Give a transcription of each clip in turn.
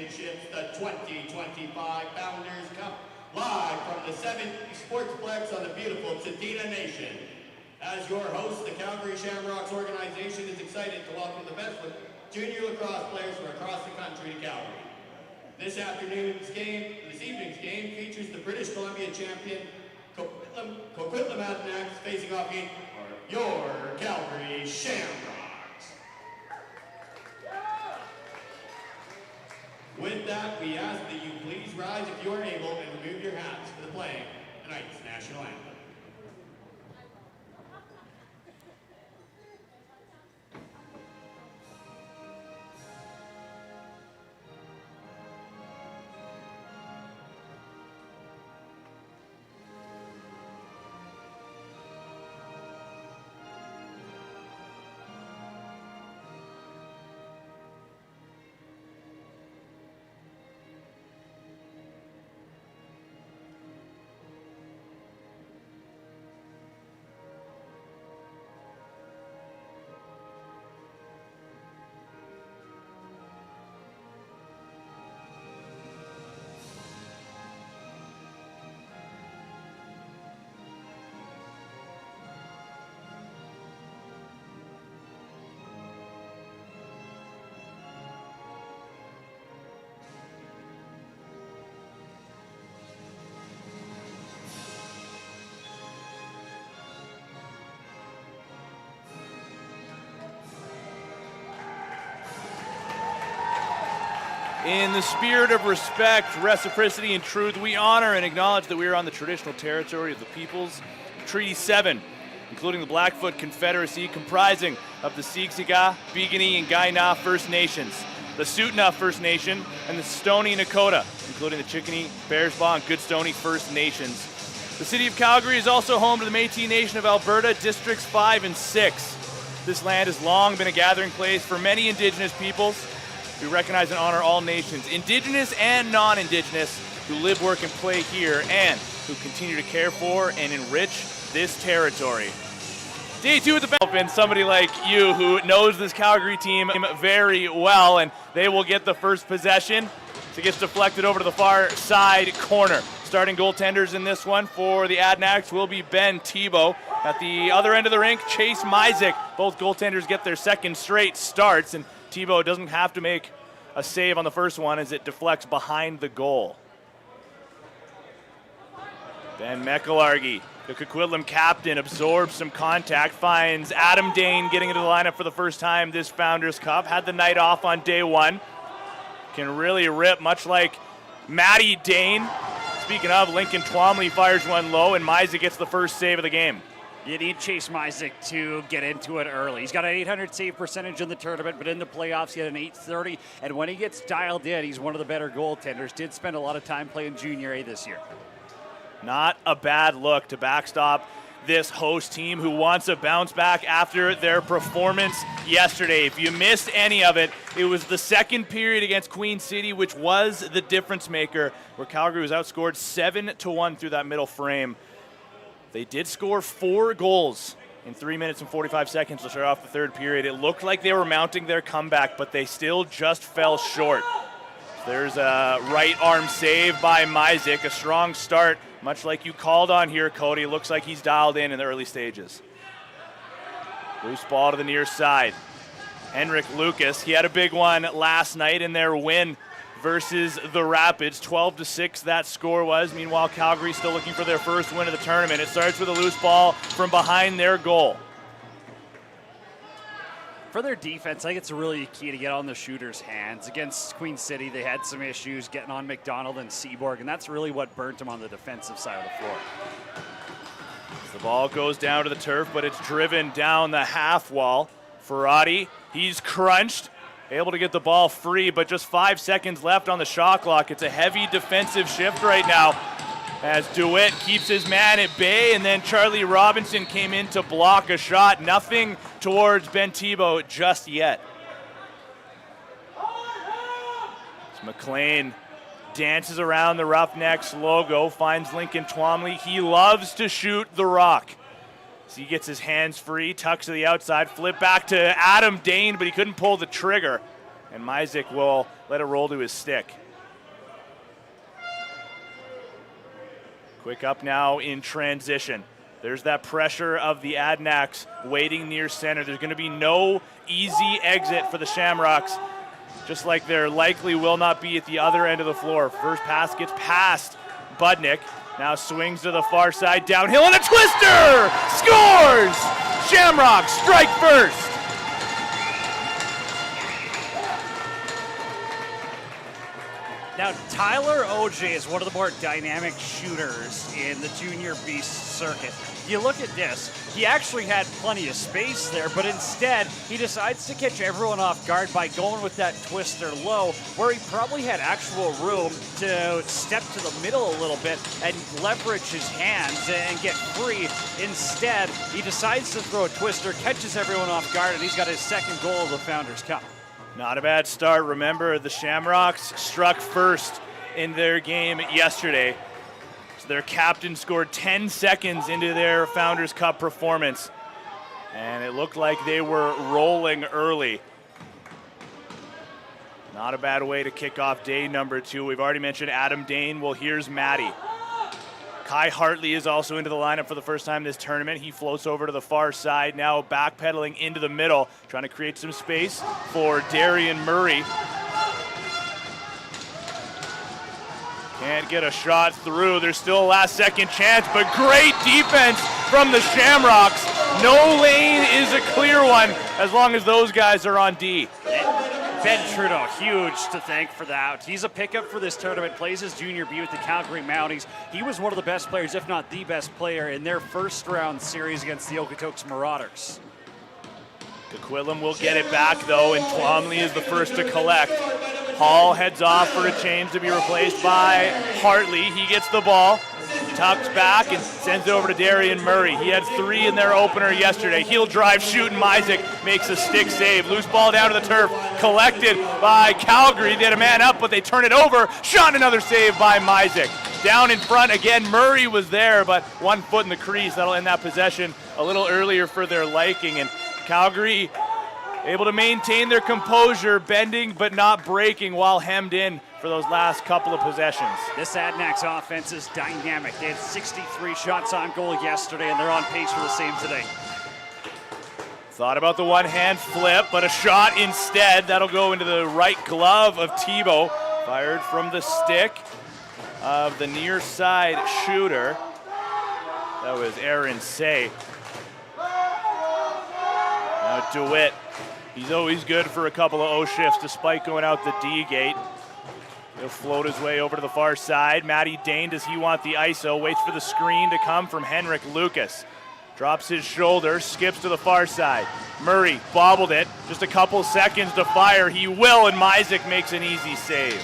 Championships, the 2025 Founders Cup, live from the 7th Sportsplex on the beautiful Tsuut'ina Nation. As your host, the Calgary Shamrocks organization is excited to welcome the best junior lacrosse players from across the country to Calgary. This evening's game features the British Columbia champion Coquitlam Adanacs facing off against your Calgary Shamrocks. With that, we ask that you please rise if you are able and remove your hats for the playing tonight's national anthem. In the spirit of respect, reciprocity, and truth, we honor and acknowledge that we are on the traditional territory of the peoples of Treaty 7, including the Blackfoot Confederacy, comprising of the Siksika, Piikani, and Kainai First Nations, the Tsuut'ina First Nation, and the Stoney Nakoda, including the Chickasee, Bearspaw, and Goodstoney First Nations. The city of Calgary is also home to the Métis Nation of Alberta, Districts 5 and 6. This land has long been a gathering place for many Indigenous peoples. We recognize and honor all nations, Indigenous and non-Indigenous, who live, work, and play here, and who continue to care for and enrich this territory. Day 2 of the battle, and somebody like you who knows this Calgary team very well, and they will get the first possession. So it gets deflected over to the far side corner. Starting goaltenders in this one for the Adanacs will be Ben Tebow. At the other end of the rink, Chase Myzik. Both goaltenders get their second straight starts, and Tebow doesn't have to make a save on the first one as it deflects behind the goal. Ben McElargy, the Coquitlam captain, absorbs some contact, finds Adam Dane getting into the lineup for the first time this Founders Cup. Had the night off on day one. Can really rip, much like Matty Dane. Speaking of, Lincoln Twomley fires one low, and Myzik gets the first save of the game. You need Chase Myzik to get into it early. He's got an 800 save percentage in the tournament, but in the playoffs he had an 830. And when he gets dialed in, he's one of the better goaltenders. Did spend a lot of time playing Junior A this year. Not a bad look to backstop this host team who wants a bounce back after their performance yesterday. If you missed any of it, it was the second period against Queen City, which was the difference maker, where Calgary was outscored 7-1 through that middle frame. They did score 4 goals in 3 minutes and 45 seconds to start off the third period. It looked like they were mounting their comeback, but they still just fell short. There's a right arm save by Myzik, a strong start, much like you called on here, Cody. Looks like he's dialed in the early stages. Loose ball to the near side. Henrik Lucas, he had a big one last night in their win versus the Rapids. 12-6 that score was. Meanwhile, Calgary still looking for their first win of the tournament. It starts with a loose ball from behind their goal. For their defense, I think it's really key to get on the shooter's hands. Against Queen City, they had some issues getting on McDonald and Seaborg, and that's really what burnt them on the defensive side of the floor. The ball goes down to the turf, but it's driven down the half wall. Ferrati, he's crunched, able to get the ball free, but just 5 seconds left on the shot clock. It's a heavy defensive shift right now as DeWitt keeps his man at bay, and then Charlie Robinson came in to block a shot. Nothing towards Ben Tebow just yet. As McLean dances around the Roughnecks logo, finds Lincoln Twomley. He loves to shoot the rock. So he gets his hands free, tucks to the outside, flip back to Adam Dane, but he couldn't pull the trigger. and Myzik will let it roll to his stick. Quick up now in transition. There's that pressure of the Adanacs waiting near center. There's going to be no easy exit for the Shamrocks, just like there likely will not be at the other end of the floor. First pass gets past Budnick. Now swings to the far side, downhill, and a twister! Scores! Shamrocks strike first. Now, Tyler OJ is one of the more dynamic shooters in the junior beast circuit. You look at this, he actually had plenty of space there, but instead he decides to catch everyone off guard by going with that twister low, where he probably had actual room to step to the middle a little bit and leverage his hands and get free. Instead, he decides to throw a twister, catches everyone off guard, and he's got his second goal of the Founders Cup. Not a bad start. Remember, the Shamrocks struck first in their game yesterday. So their captain scored 10 seconds into their Founders Cup performance. And it looked like they were rolling early. Not a bad way to kick off day number 2. We've already mentioned Adam Dane. Well, here's Maddie. Kai Hartley is also into the lineup for the first time this tournament. He floats over to the far side, now backpedaling into the middle, trying to create some space for Darian Murray. Can't get a shot through. There's still a last-second chance, but great defense from the Shamrocks. No lane is a clear one as long as those guys are on D. Ben Trudeau, huge to thank for that. He's a pickup for this tournament, plays his junior B with the Calgary Mounties. He was one of the best players, if not the best player, in their first round series against the Okotoks Marauders. Coquitlam will get it back, though, and Twomley is the first to collect. Hall heads off for a change to be replaced by Hartley. He gets the ball, tucks back, and sends it over to Darian Murray. He had 3 in their opener yesterday. Heel drive shoot, and Myzik makes a stick save. Loose ball down to the turf, collected by Calgary. They had a man up, but they turn it over. Shot, another save by Myzik. Down in front again, Murray was there, but 1 foot in the crease. That'll end that possession a little earlier for their liking, and Calgary able to maintain their composure, bending but not breaking while hemmed in for those last couple of possessions. This Adanacs offense is dynamic. They had 63 shots on goal yesterday, and they're on pace for the same today. Thought about the one-hand flip, but a shot instead. That'll go into the right glove of Tebow. Fired from the stick of the near side shooter. That was Aaron Say. Now DeWitt. He's always good for a couple of O shifts despite going out the D gate. He'll float his way over to the far side. Matty Dane, does he want the ISO? Waits for the screen to come from Henrik Lucas. Drops his shoulder, skips to the far side. Murray bobbled it. Just a couple seconds to fire. He will, and Myzik makes an easy save.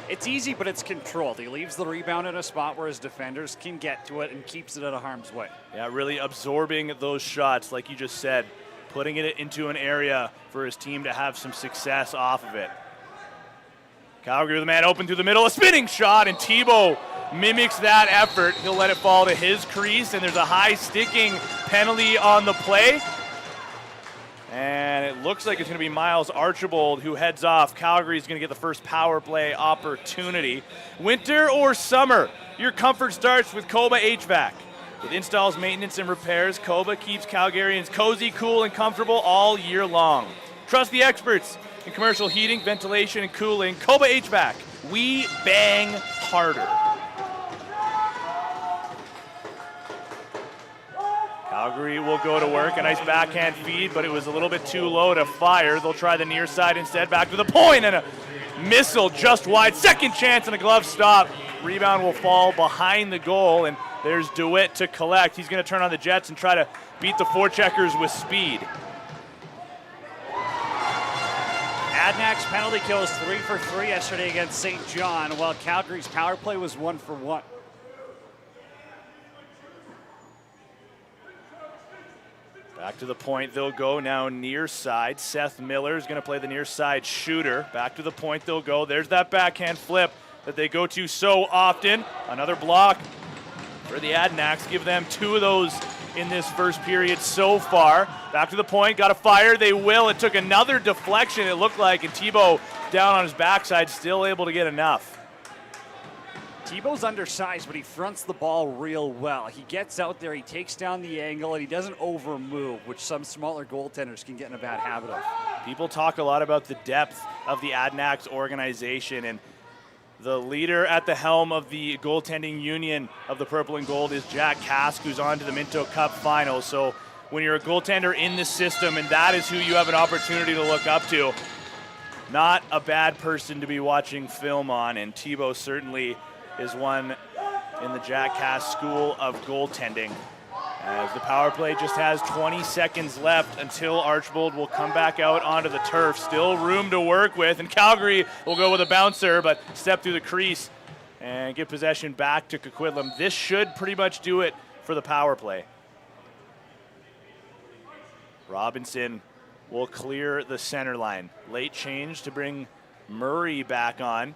It's easy, but it's controlled. He leaves the rebound in a spot where his defenders can get to it and keeps it out of harm's way. Yeah, really absorbing those shots, like you just said. Putting it into an area for his team to have some success off of it. Calgary with a man open through the middle, a spinning shot, and Tebow mimics that effort. He'll let it fall to his crease, and there's a high sticking penalty on the play. And it looks like it's going to be Miles Archibald who heads off. Calgary's going to get the first power play opportunity. Winter or summer, your comfort starts with Coba HVAC. With installs, maintenance, and repairs, Coba keeps Calgarians cozy, cool, and comfortable all year long. Trust the experts in commercial heating, ventilation, and cooling. Coba HVAC. We bang harder. Calgary will go to work. A nice backhand feed, but it was a little bit too low to fire. They'll try the near side instead. Back to the point, and a missile just wide. Second chance and a glove stop. Rebound will fall behind the goal, and there's DeWitt to collect. He's going to turn on the Jets and try to beat the forecheckers with speed. Adanacs penalty kills 3 for 3 yesterday against St. John, while Calgary's power play was 1 for 1. Back to the point they'll go now near side. Seth Miller is going to play the near side shooter. Back to the point they'll go. There's that backhand flip that they go to so often. Another block for the Adanacs. Give them 2 of those in this first period so far. Back to the point, got a fire, they will. It took another deflection, it looked like, and Thibault down on his backside, still able to get enough. Thibault's undersized, but he fronts the ball real well. He gets out there, he takes down the angle, and he doesn't over-move, which some smaller goaltenders can get in a bad habit of. People talk a lot about the depth of the Adanacs organization, and the leader at the helm of the goaltending union of the Purple and Gold is Jack Kask, who's on to the Minto Cup final. So when you're a goaltender in the system and that is who you have an opportunity to look up to, not a bad person to be watching film on, and Thibault certainly is one in the Jack Kask school of goaltending. As the power play just has 20 seconds left until Archbold will come back out onto the turf. Still room to work with, and Calgary will go with a bouncer, but step through the crease and get possession back to Coquitlam. This should pretty much do it for the power play. Robinson will clear the center line. Late change to bring Murray back on.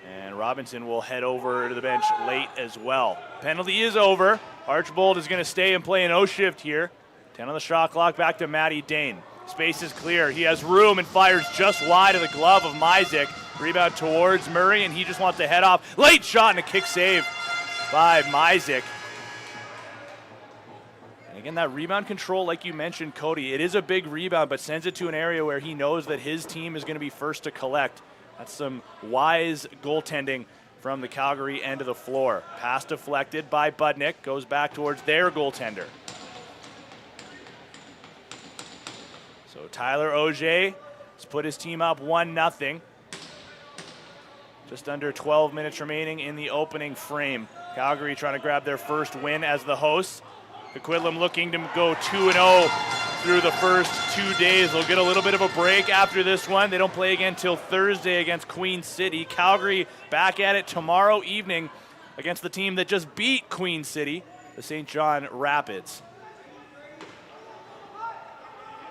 And Robinson will head over to the bench late as well. Penalty is over. Archbold is going to stay and play an O-shift here. 10 on the shot clock, back to Matty Dane. Space is clear. He has room and fires just wide of the glove of Myzik. Rebound towards Murray, and he just wants to head off. Late shot and a kick save by Myzik. And again, that rebound control, like you mentioned, Cody, it is a big rebound, but sends it to an area where he knows that his team is going to be first to collect. That's some wise goaltending from the Calgary end of the floor. Pass deflected by Budnick, goes back towards their goaltender. So Tyler Auger has put his team up 1-0. Just under 12 minutes remaining in the opening frame. Calgary trying to grab their first win as the hosts. Coquitlam looking to go 2-0 through the first 2 days. They'll get a little bit of a break after this one. They don't play again till Thursday against Queen City. Calgary back at it tomorrow evening against the team that just beat Queen City, the St. John Rapids.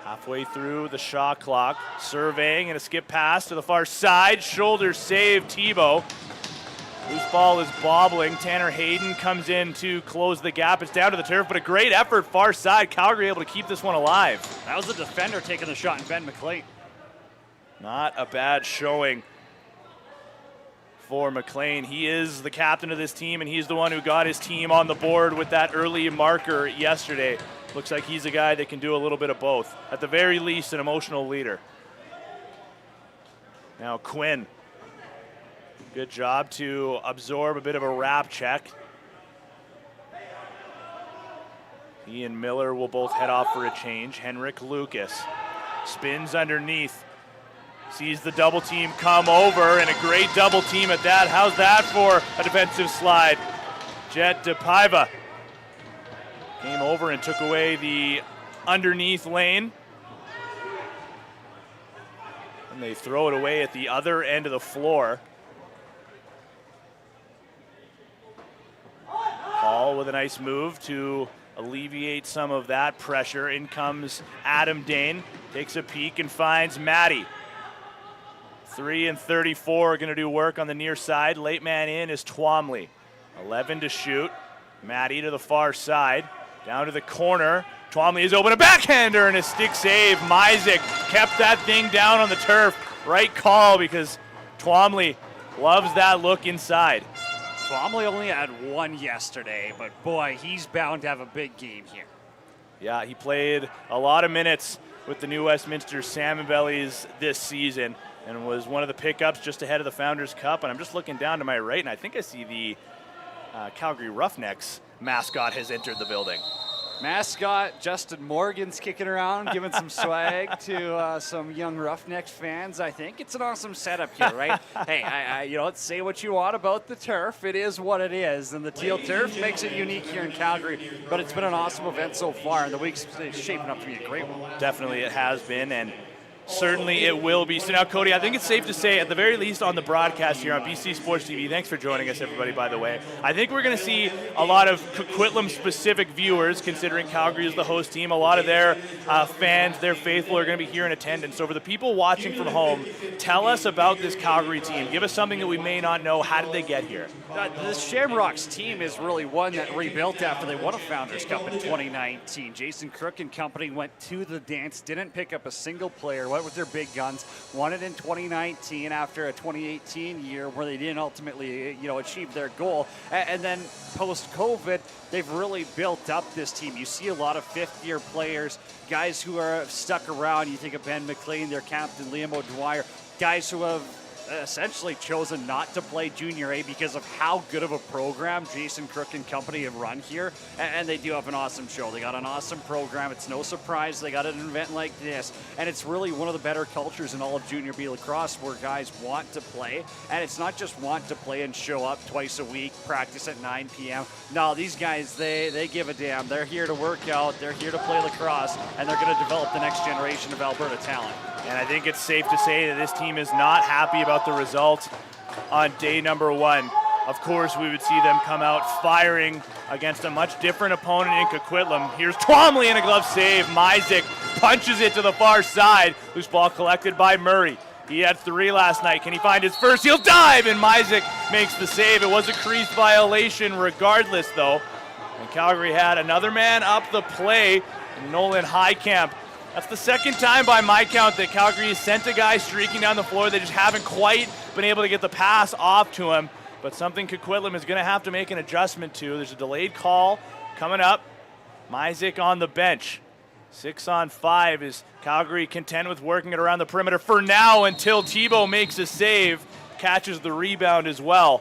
Halfway through the shot clock, surveying and a skip pass to the far side. Shoulder save, Thibault. Loose ball is bobbling. Tanner Hayden comes in to close the gap. It's down to the turf, but a great effort far side. Calgary able to keep this one alive. That was the defender taking the shot, and Ben McLean. Not a bad showing for McLean. He is the captain of this team, and he's the one who got his team on the board with that early marker yesterday. Looks like he's a guy that can do a little bit of both. At the very least, an emotional leader. Now Quinn. Good job to absorb a bit of a wrap check. He and Miller will both head off for a change. Henrik Lucas spins underneath. Sees the double team come over, and a great double team at that. How's that for a defensive slide? Jet DePaiva came over and took away the underneath lane. And they throw it away at the other end of the floor. Hall with a nice move to alleviate some of that pressure. In comes Adam Dane, takes a peek and finds Matty. 3 and 34 going to do work on the near side. Late man in is Twomley. 11 to shoot. Matty to the far side. Down to the corner. Twomley is open, a backhander and a stick save. Myzik kept that thing down on the turf. Right call, because Twomley loves that look inside. Twomley only had one yesterday, but boy, he's bound to have a big game here. Yeah, he played a lot of minutes with the New Westminster Salmon Bellies this season and was one of the pickups just ahead of the Founders Cup. And I'm just looking down to my right, and I think I see the Calgary Roughnecks mascot has entered the building. Mascot Justin Morgan's kicking around, giving some swag to some young Roughnecks fans. I think it's an awesome setup here, right? Hey, let's say what you want about the turf. It is what it is, and the teal turf makes it unique here in Calgary. But it's been an awesome event so far, and the week's shaping up to be a great one. Definitely it has been, and Certainly it will be. So now, Cody, I think it's safe to say, at the very least on the broadcast here on BC Sports TV, thanks for joining us, everybody, by the way. I think we're going to see a lot of Coquitlam-specific viewers, considering Calgary is the host team. A lot of their fans, their faithful, are going to be here in attendance. So for the people watching from home, tell us about this Calgary team. Give us something that we may not know. How did they get here? The Shamrocks team is really one that rebuilt after they won a Founders Cup in 2019. Jason Crook and company went to the dance, didn't pick up a single player, went with their big guns, won it in 2019 after a 2018 year where they didn't ultimately, achieve their goal. And then post-COVID, they've really built up this team. You see a lot of fifth-year players, guys who are stuck around. You think of Ben McLean, their captain, Liam O'Dwyer, guys who have essentially chosen not to play Junior A because of how good of a program Jason Crook and company have run here, and they do have an awesome show. They got an awesome program. It's no surprise they got an event like this, and it's really one of the better cultures in all of Junior B lacrosse where guys want to play, and it's not just want to play and show up twice a week, practice at 9 p.m. No, these guys, they give a damn. They're here to work out, they're here to play lacrosse, and they're going to develop the next generation of Alberta talent. And I think it's safe to say that this team is not happy about the result on day number one. Of course, we would see them come out firing against a much different opponent in Coquitlam. Here's Twombly in a glove save. Myzik punches it to the far side. Loose ball collected by Murray. He had 3 last night. Can he find his first? He'll dive, and Myzik makes the save. It was a crease violation regardless, though. And Calgary had another man up the play, Nolan Highcamp. That's the second time by my count that Calgary has sent a guy streaking down the floor. They just haven't quite been able to get the pass off to him. But something Coquitlam is going to have to make an adjustment to. There's a delayed call coming up. Myzik on the bench. 6-on-5. Is Calgary content with working it around the perimeter for now until Thibault makes a save, catches the rebound as well.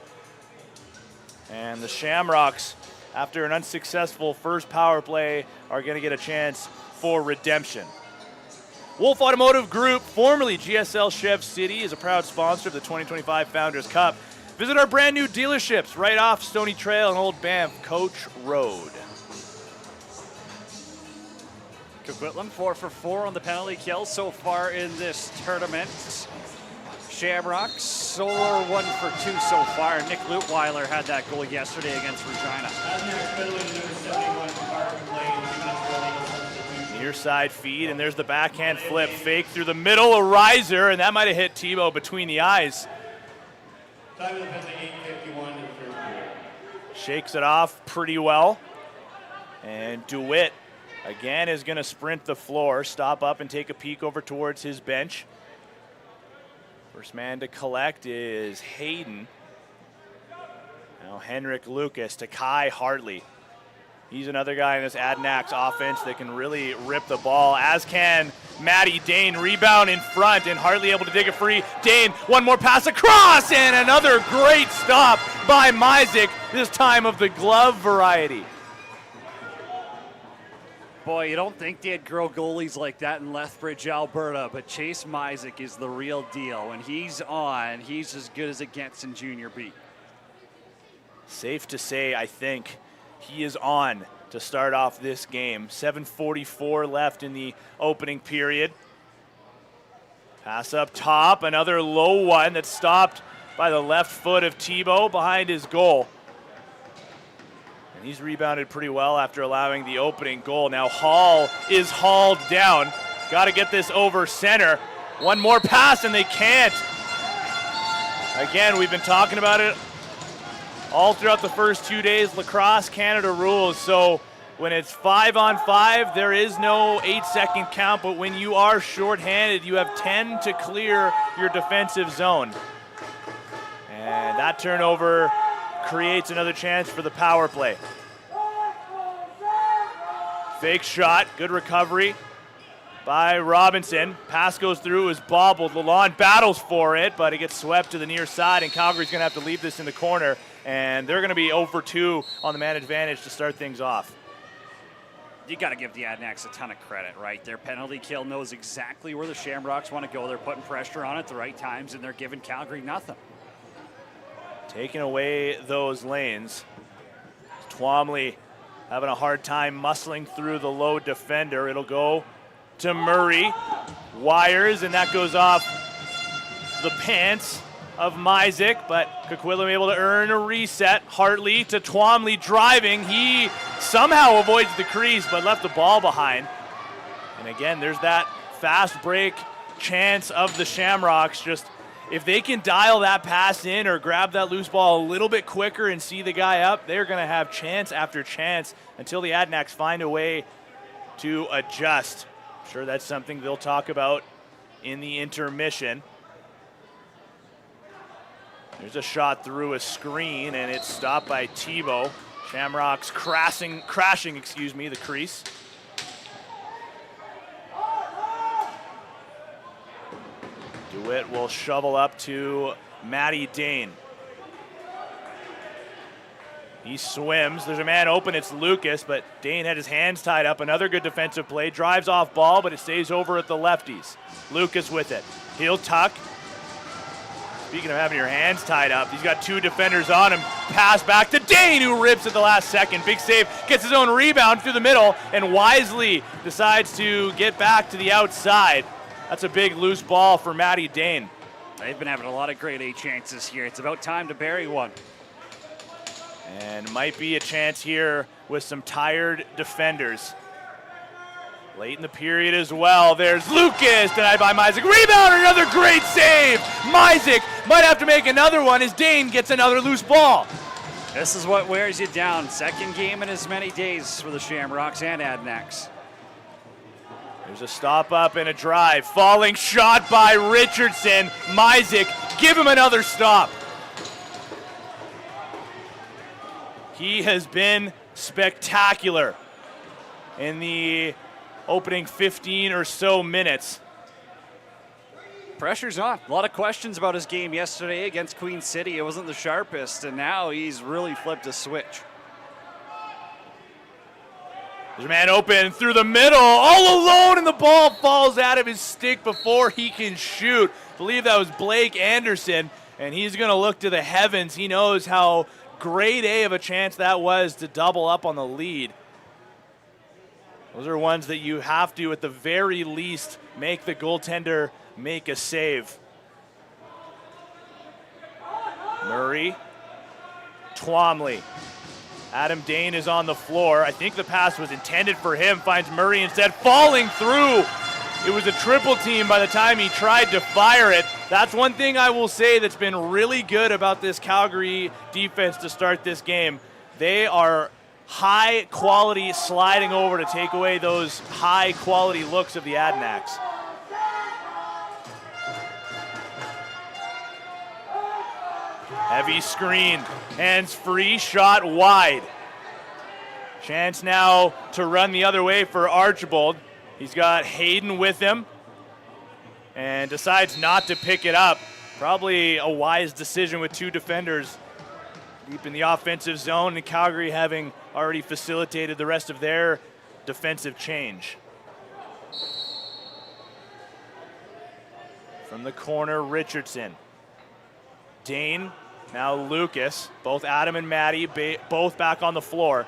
And the Shamrocks, after an unsuccessful first power play, are going to get a chance for redemption. Wolf Automotive Group, formerly GSL Chev City, is a proud sponsor of the 2025 Founders Cup. Visit our brand new dealerships right off Stony Trail and Old Banff Coach Road. Coquitlam 4 for 4 on the penalty kill so far in this tournament. Shamrocks, Solar 1 for 2 so far. Nick Lutweiler had that goal yesterday against Regina. Near side feed, and there's the backhand flip. Fake through the middle, a riser, and that might have hit Thibault between the eyes. Time of the penalty, 8:51 in the third period. Shakes it off pretty well. And DeWitt, again, is going to sprint the floor, stop up and take a peek over towards his bench. First man to collect is Hayden. Now Henrik Lucas to Kai Hartley. He's another guy in this Adanacs offense that can really rip the ball, as can Matty Dane. Rebound in front, and Hartley able to dig it free. Dane, one more pass across, and another great stop by Myzik, this time of the glove variety. Boy, you don't think they'd grow goalies like that in Lethbridge, Alberta, but Chase Myzik is the real deal. When he's on, he's as good as it gets in Junior B. Safe to say, I think, he is on to start off this game. 7:44 left in the opening period. Pass up top, another low one that's stopped by the left foot of Thibault behind his goal. And he's rebounded pretty well after allowing the opening goal. Now Hall is hauled down. Got to get this over center. One more pass and they can't. Again, we've been talking about it all throughout the first 2 days. Lacrosse Canada rules, so when it's 5-on-5, there is no 8-second count, but when you are shorthanded, you have 10 to clear your defensive zone. And that turnover creates another chance for the power play. Fake shot, good recovery by Robinson. Pass goes through, is bobbled. Lalonde battles for it, but it gets swept to the near side, and Calgary's going to have to leave this in the corner. And they're going to be 0 for 2 on the man advantage to start things off. You got to give the Adanacs a ton of credit, right? Their penalty kill knows exactly where the Shamrocks want to go. They're putting pressure on at the right times, and they're giving Calgary nothing. Taking away those lanes. Twombly having a hard time muscling through the low defender. It'll go to Murray. wires, and that goes off the pants of Myzik, but Coquitlam able to earn a reset. Hartley to Twomley driving. He somehow avoids the crease, but left the ball behind. And again, there's that fast break chance of the Shamrocks. Just if they can dial that pass in or grab that loose ball a little bit quicker and see the guy up, they're going to have chance after chance until the Adanacs find a way to adjust. I'm sure that's something they'll talk about in the intermission. There's a shot through a screen, and it's stopped by Tebow. Shamrocks crashing, the crease. DeWitt will shovel up to Matty Dane. He swims. There's a man open. It's Lucas, but Dane had his hands tied up. Another good defensive play. Drives off ball, but it stays over at the lefties. Lucas with it. He'll tuck. Speaking of having your hands tied up, he's got two defenders on him. Pass back to Dane, who rips at the last second. Big save, gets his own rebound through the middle, and wisely decides to get back to the outside. That's a big loose ball for Matty Dane. They've been having a lot of grade A chances here. It's about time to bury one. And might be a chance here with some tired defenders. Late in the period as well. There's Lucas, denied by Myzik. Rebound, another great save. Myzik might have to make another one as Dane gets another loose ball. This is what wears you down. Second game in as many days for the Shamrocks and Adanacs. There's a stop up and a drive. Falling shot by Richardson. Myzik, give him another stop. He has been spectacular in the opening 15 or so minutes. Pressure's on. A lot of questions about his game yesterday against Queen City. It wasn't the sharpest, and now he's really flipped a switch. There's a man open through the middle, all alone, and the ball falls out of his stick before he can shoot. I believe that was Blake Anderson, and he's going to look to the heavens. He knows how grade A of a chance that was to double up on the lead. Those are ones that you have to, at the very least, make the goaltender make a save. Murray, Twomley. Adam Dane is on the floor. I think the pass was intended for him. Finds Murray instead, falling through. It was a triple team by the time he tried to fire it. That's one thing I will say that's been really good about this Calgary defense to start this game. They are high quality sliding over to take away those high quality looks of the Adanacs. Heavy screen, hands free, shot wide. Chance now to run the other way for Archibald. He's got Hayden with him and decides not to pick it up. Probably a wise decision with two defenders deep in the offensive zone, and Calgary having already facilitated the rest of their defensive change. From the corner, Richardson. Dane, now Lucas. Both Adam and Matty, both back on the floor.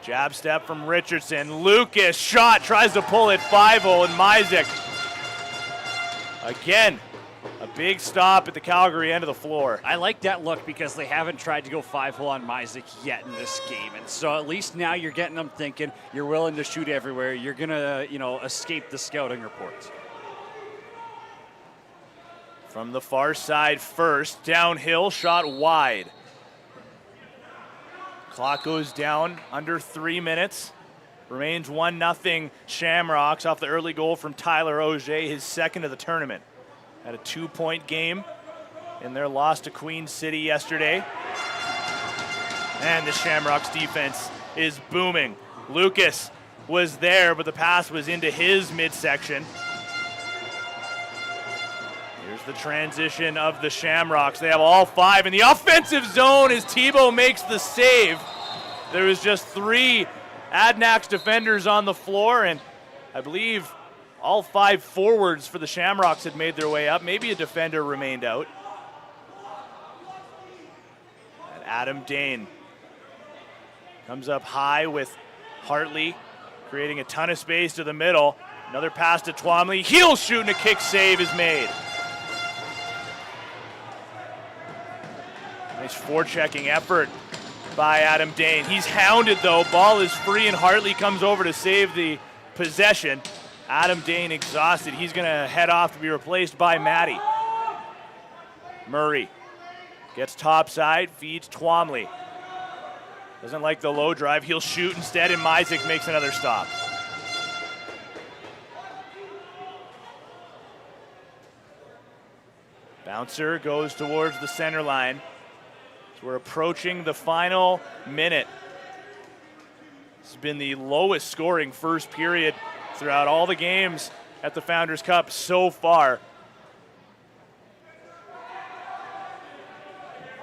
Jab step from Richardson. Lucas, shot, tries to pull it 5-0, and Myzik. Again, a big stop at the Calgary end of the floor. I like that look because they haven't tried to go 5-0 on Myzik yet in this game. And so at least now you're getting them thinking you're willing to shoot everywhere. You're going to, escape the scouting reports. From the far side first, downhill, shot wide. Clock goes down, under 3 minutes. Remains 1-0 Shamrocks off the early goal from Tyler Auger, his second of the tournament. Had a 2-point game in their loss to Queen City yesterday. And the Shamrocks defense is booming. Lucas was there, but the pass was into his midsection. Here's the transition of the Shamrocks. They have all five in the offensive zone as Tebow makes the save. There was just 3 Adanacs defenders on the floor, and I believe all 5 forwards for the Shamrocks had made their way up. Maybe a defender remained out. And Adam Dane comes up high with Hartley, creating a ton of space to the middle. Another pass to Twomley. He'll shoot and a kick save is made. Nice forechecking effort by Adam Dane. He's hounded though. Ball is free and Hartley comes over to save the possession. Adam Dane exhausted. He's going to head off to be replaced by Matty. Murray gets topside, feeds Twomley. Doesn't like the low drive. He'll shoot instead, and Myzik makes another stop. Bouncer goes towards the center line. So we're approaching the final minute. This has been the lowest scoring first period throughout all the games at the Founders Cup so far.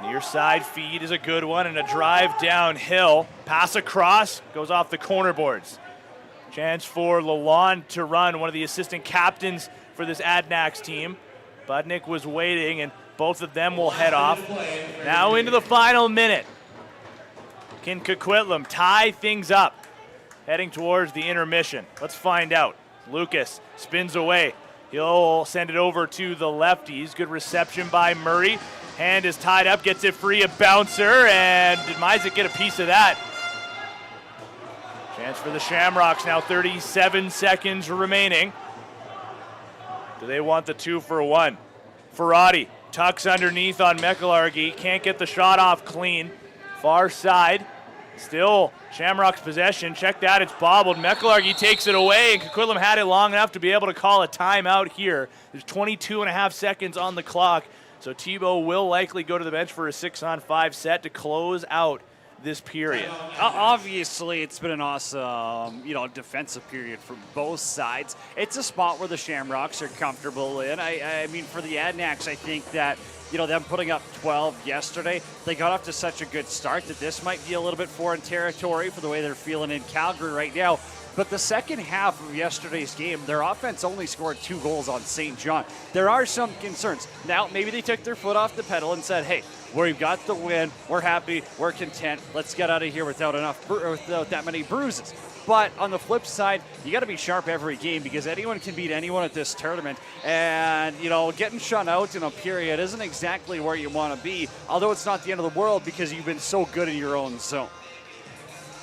Near side feed is a good one, and a drive downhill. Pass across, goes off the corner boards. Chance for Lalonde to run, one of the assistant captains for this Adanacs team. Budnick was waiting, and both of them will head off. Now into the final minute. Can Coquitlam tie things up? Heading towards the intermission. Let's find out. Lucas spins away. He'll send it over to the lefties. Good reception by Murray. Hand is tied up, gets it free, a bouncer, and did Myzik get a piece of that? Chance for the Shamrocks now, 37 seconds remaining. Do they want the 2-for-1? Ferrati tucks underneath on Mekalargi, can't get the shot off clean. Far side, still Shamrocks possession. Check that, it's bobbled. Mekalargi takes it away, and Coquitlam had it long enough to be able to call a timeout here. There's 22 and a half seconds on the clock. So Thibault will likely go to the bench for a 6-on-5 set to close out this period. Obviously, it's been an awesome, defensive period for both sides. It's a spot where the Shamrocks are comfortable in. I mean, for the Adanacs, I think that, them putting up 12 yesterday, they got off to such a good start that this might be a little bit foreign territory for the way they're feeling in Calgary right now. But the second half of yesterday's game, their offense only scored 2 goals on St. John. There are some concerns. Now, maybe they took their foot off the pedal and said, hey, we've got the win. We're happy. We're content. Let's get out of here without that many bruises. But on the flip side, you got to be sharp every game because anyone can beat anyone at this tournament. And, getting shut out in a period isn't exactly where you want to be, although it's not the end of the world because you've been so good in your own zone.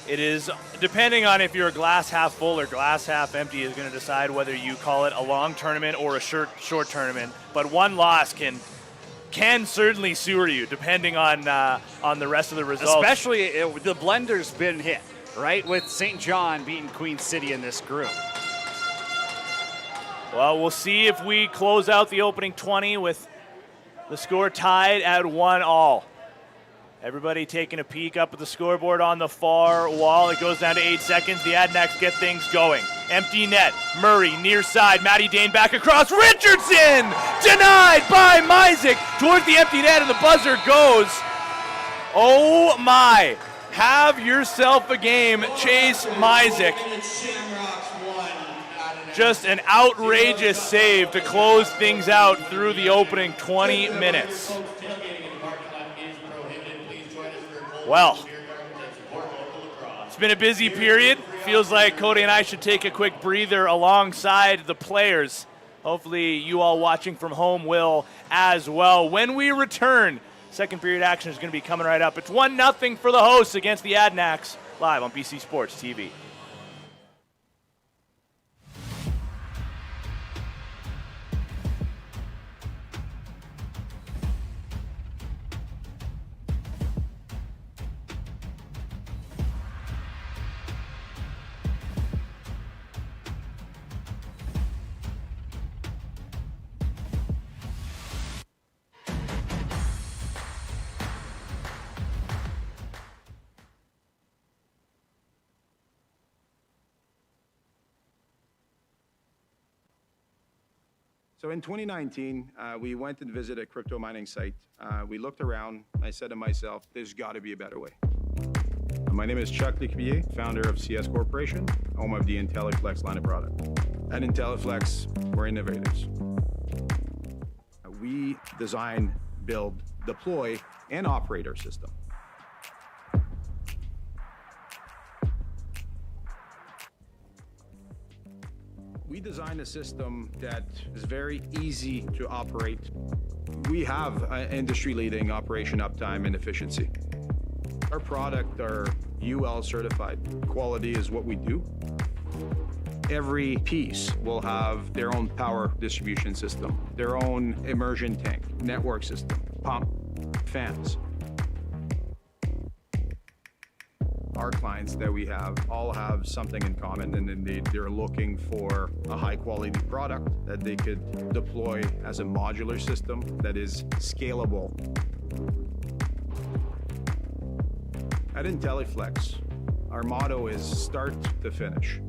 It is, depending on if you're a glass half full or glass half empty, is going to decide whether you call it a long tournament or a short tournament. But one loss can certainly sewer you, depending on the rest of the results. Especially the blender's been hit, right, with St. John beating Queen City in this group. Well, we'll see if we close out the opening 20 with the score tied at 1-all. Everybody taking a peek up at the scoreboard on the far wall. It goes down to 8 seconds. The Adanacs get things going. Empty net. Murray near side. Matty Dane back across. Richardson denied by Myzik towards the empty net, and the buzzer goes. Oh my. Have yourself a game, Chase Myzik. Just an outrageous save to close things out through the opening 20 minutes. Well, it's been a busy period. Feels like Cody and I should take a quick breather alongside the players. Hopefully you all watching from home will as well. When we return, second period action is going to be coming right up. It's 1-0 for the hosts against the Adanacs, live on BC Sports TV. So in 2019, we went and visited a crypto mining site. We looked around. I said to myself, there's got to be a better way. My name is Chuck Lecubier, founder of CS Corporation, home of the IntelliFlex line of product. At IntelliFlex, we're innovators. We design, build, deploy, and operate our system. We designed a system that is very easy to operate. We have industry-leading operation uptime and efficiency. Our product are UL certified. Quality is what we do. Every piece will have their own power distribution system, their own immersion tank, network system, pump, fans. Our clients that we have all have something in common, and they're looking for a high-quality product that they could deploy as a modular system that is scalable. At IntelliFlex, our motto is start to finish.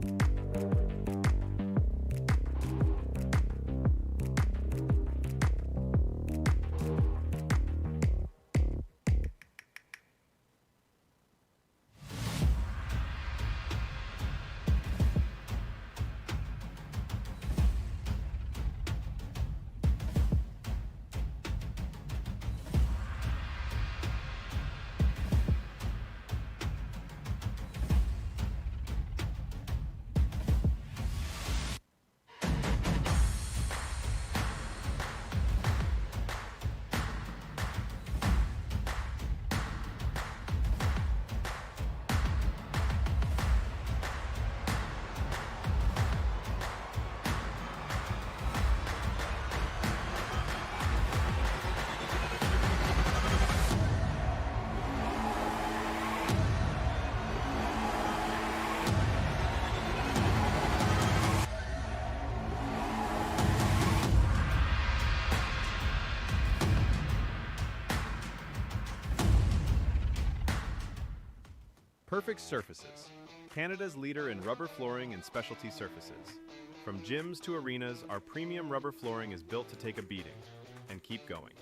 Perfect Surfaces, Canada's leader in rubber flooring and specialty surfaces. From gyms to arenas, our premium rubber flooring is built to take a beating and keep going.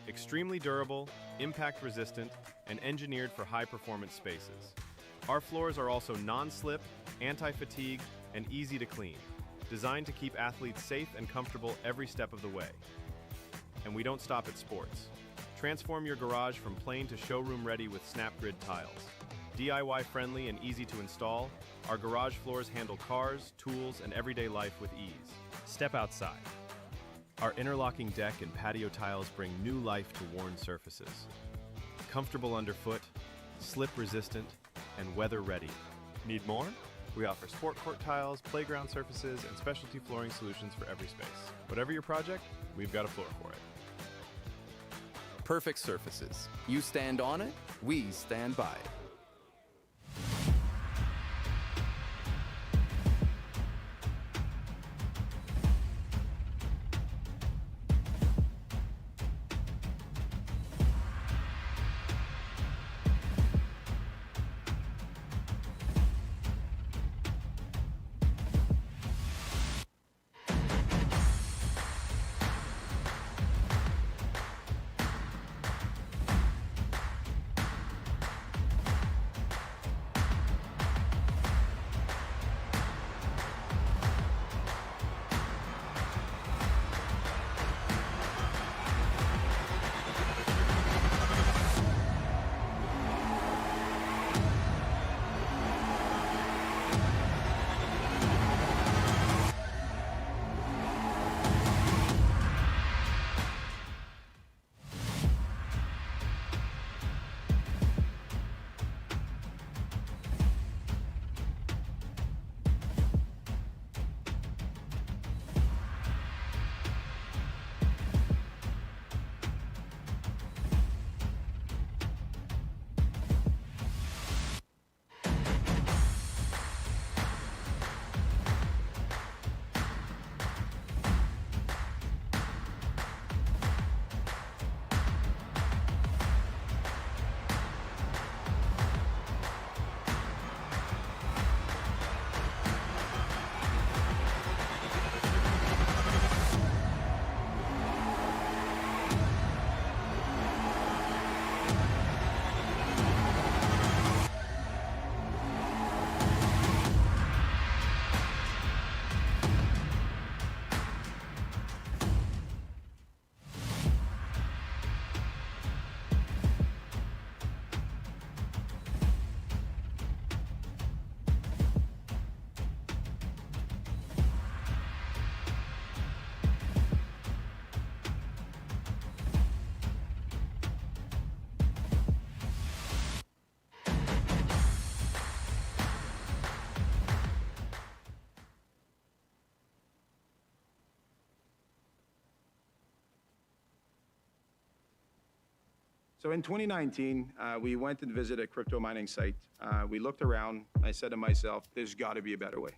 Extremely durable, impact resistant, and engineered for high-performance spaces. Our floors are also non-slip, anti-fatigue, and easy to clean, designed to keep athletes safe and comfortable every step of the way. And we don't stop at sports. Transform your garage from plain to showroom ready with Snap-Grid tiles. DIY friendly and easy to install, our garage floors handle cars, tools, and everyday life with ease. Step outside. Our interlocking deck and patio tiles bring new life to worn surfaces. Comfortable underfoot, slip resistant, and weather ready. Need more? We offer sport court tiles, playground surfaces, and specialty flooring solutions for every space. Whatever your project, we've got a floor for it. Perfect Surfaces. You stand on it, we stand by it. So in 2019, we went and visited a crypto mining site. We looked around. I said to myself, there's got to be a better way.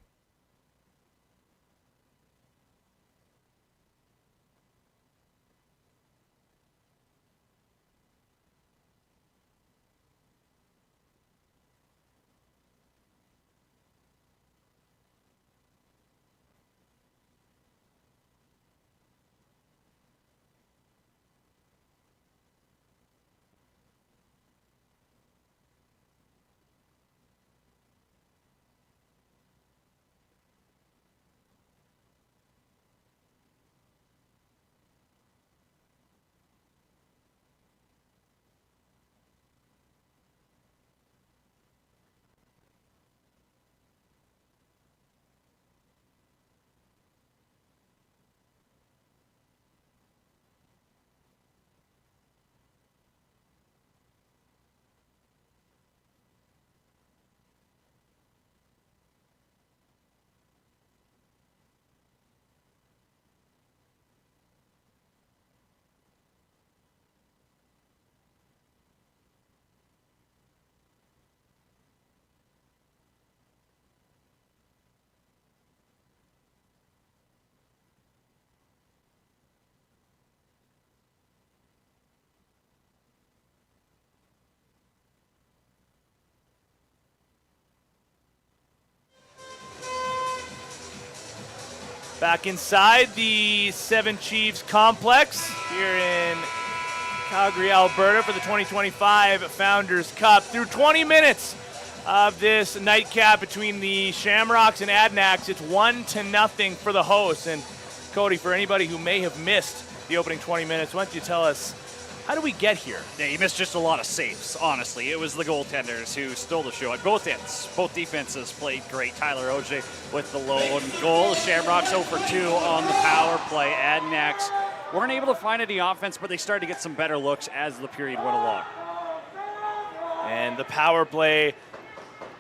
Back inside the Seven Chiefs complex here in Calgary, Alberta for the 2025 Founders Cup. Through 20 minutes of this nightcap between the Shamrocks and Adanacs, it's 1-0 for the hosts. And Cody, for anybody who may have missed the opening 20 minutes, why don't you tell us, how did we get here? Yeah, you missed just a lot of saves, honestly. It was the goaltenders who stole the show at both ends. Both defenses played great. Tyler Auger with the lone goal. The Shamrocks 0 for 2 on the power play. Adanacs weren't able to find any offense, but they started to get some better looks as the period went along. And the power play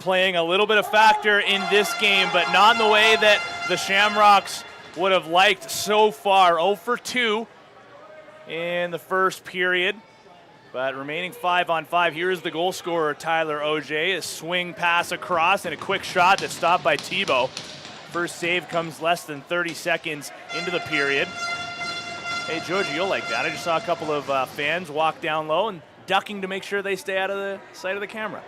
playing a little bit of factor in this game, but not in the way that the Shamrocks would have liked so far. 0 for 2 in the first period, but remaining 5-on-5. Here's the goal scorer, Tyler Auger. A swing pass across and a quick shot that's stopped by Thibault. First save comes less than 30 seconds into the period. Hey, Georgie, you'll like that. I just saw a couple of fans walk down low and ducking to make sure they stay out of the sight of the camera.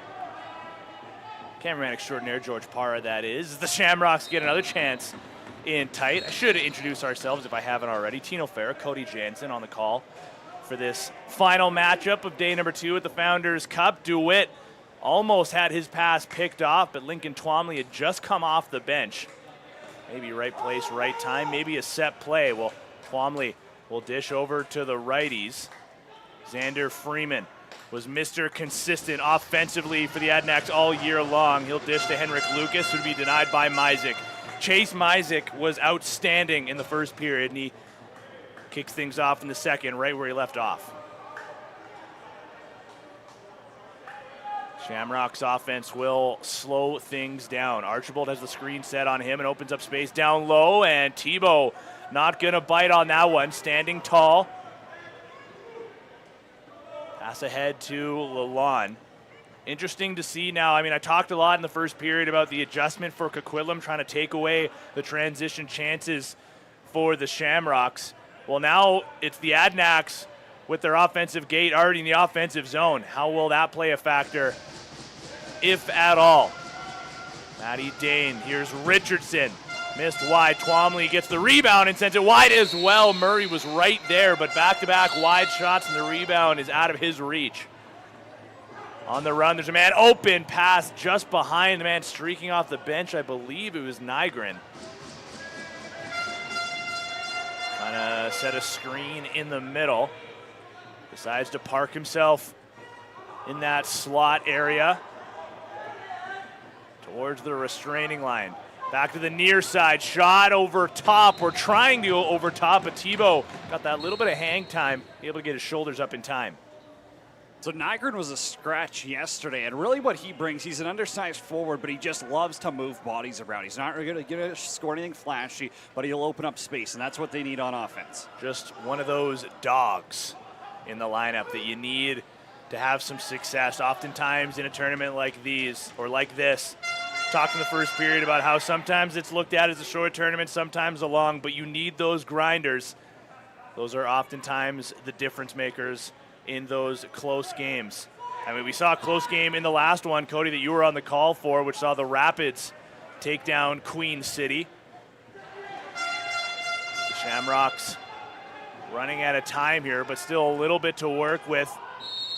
Cameraman extraordinaire, George Parra, that is. The Shamrocks get another chance in tight. I should introduce ourselves if I haven't already. Tino Farah, Cody Jansen on the call for this final matchup of day number 2 at the Founders Cup. DeWitt almost had his pass picked off, but Lincoln Twomley had just come off the bench. Maybe right place, right time, maybe a set play. Well, Twomley will dish over to the righties. Xander Freeman was Mr. Consistent offensively for the Adanacs all year long. He'll dish to Henrik Lucas, who would be denied by Myzik. Chase Myzik was outstanding in the first period, and he kicks things off in the second, right where he left off. Shamrocks offense will slow things down. Archibald has the screen set on him and opens up space down low, and Thibault not going to bite on that one, standing tall. Pass ahead to Lalonde. Interesting to see now. I mean, I talked a lot in the first period about the adjustment for Coquitlam, trying to take away the transition chances for the Shamrocks. Well, now it's the Adanacs with their offensive gate already in the offensive zone. How will that play a factor, if at all? Matty Dane, here's Richardson. Missed wide. Twomley gets the rebound and sends it wide as well. Murray was right there, but back-to-back wide shots, and the rebound is out of his reach. On the run, there's a man open, pass just behind the man streaking off the bench. I believe it was Nygren. Trying to set a screen in the middle. Decides to park himself in that slot area towards the restraining line. Back to the near side, shot over top. We're trying to go over top, but Thibault got that little bit of hang time, able to get his shoulders up in time. So Nygren was a scratch yesterday, and really what he brings, he's an undersized forward, but he just loves to move bodies around. He's not really going to score anything flashy, but he'll open up space, and that's what they need on offense. Just one of those dogs in the lineup that you need to have some success. Oftentimes in a tournament like these, or like this, talked in the first period about how sometimes it's looked at as a short tournament, sometimes a long, but you need those grinders. Those are oftentimes the difference makers in those close games. I mean, we saw a close game in the last one, Cody, that you were on the call for, which saw the Rapids take down Queen City. The Shamrocks running out of time here, but still a little bit to work with.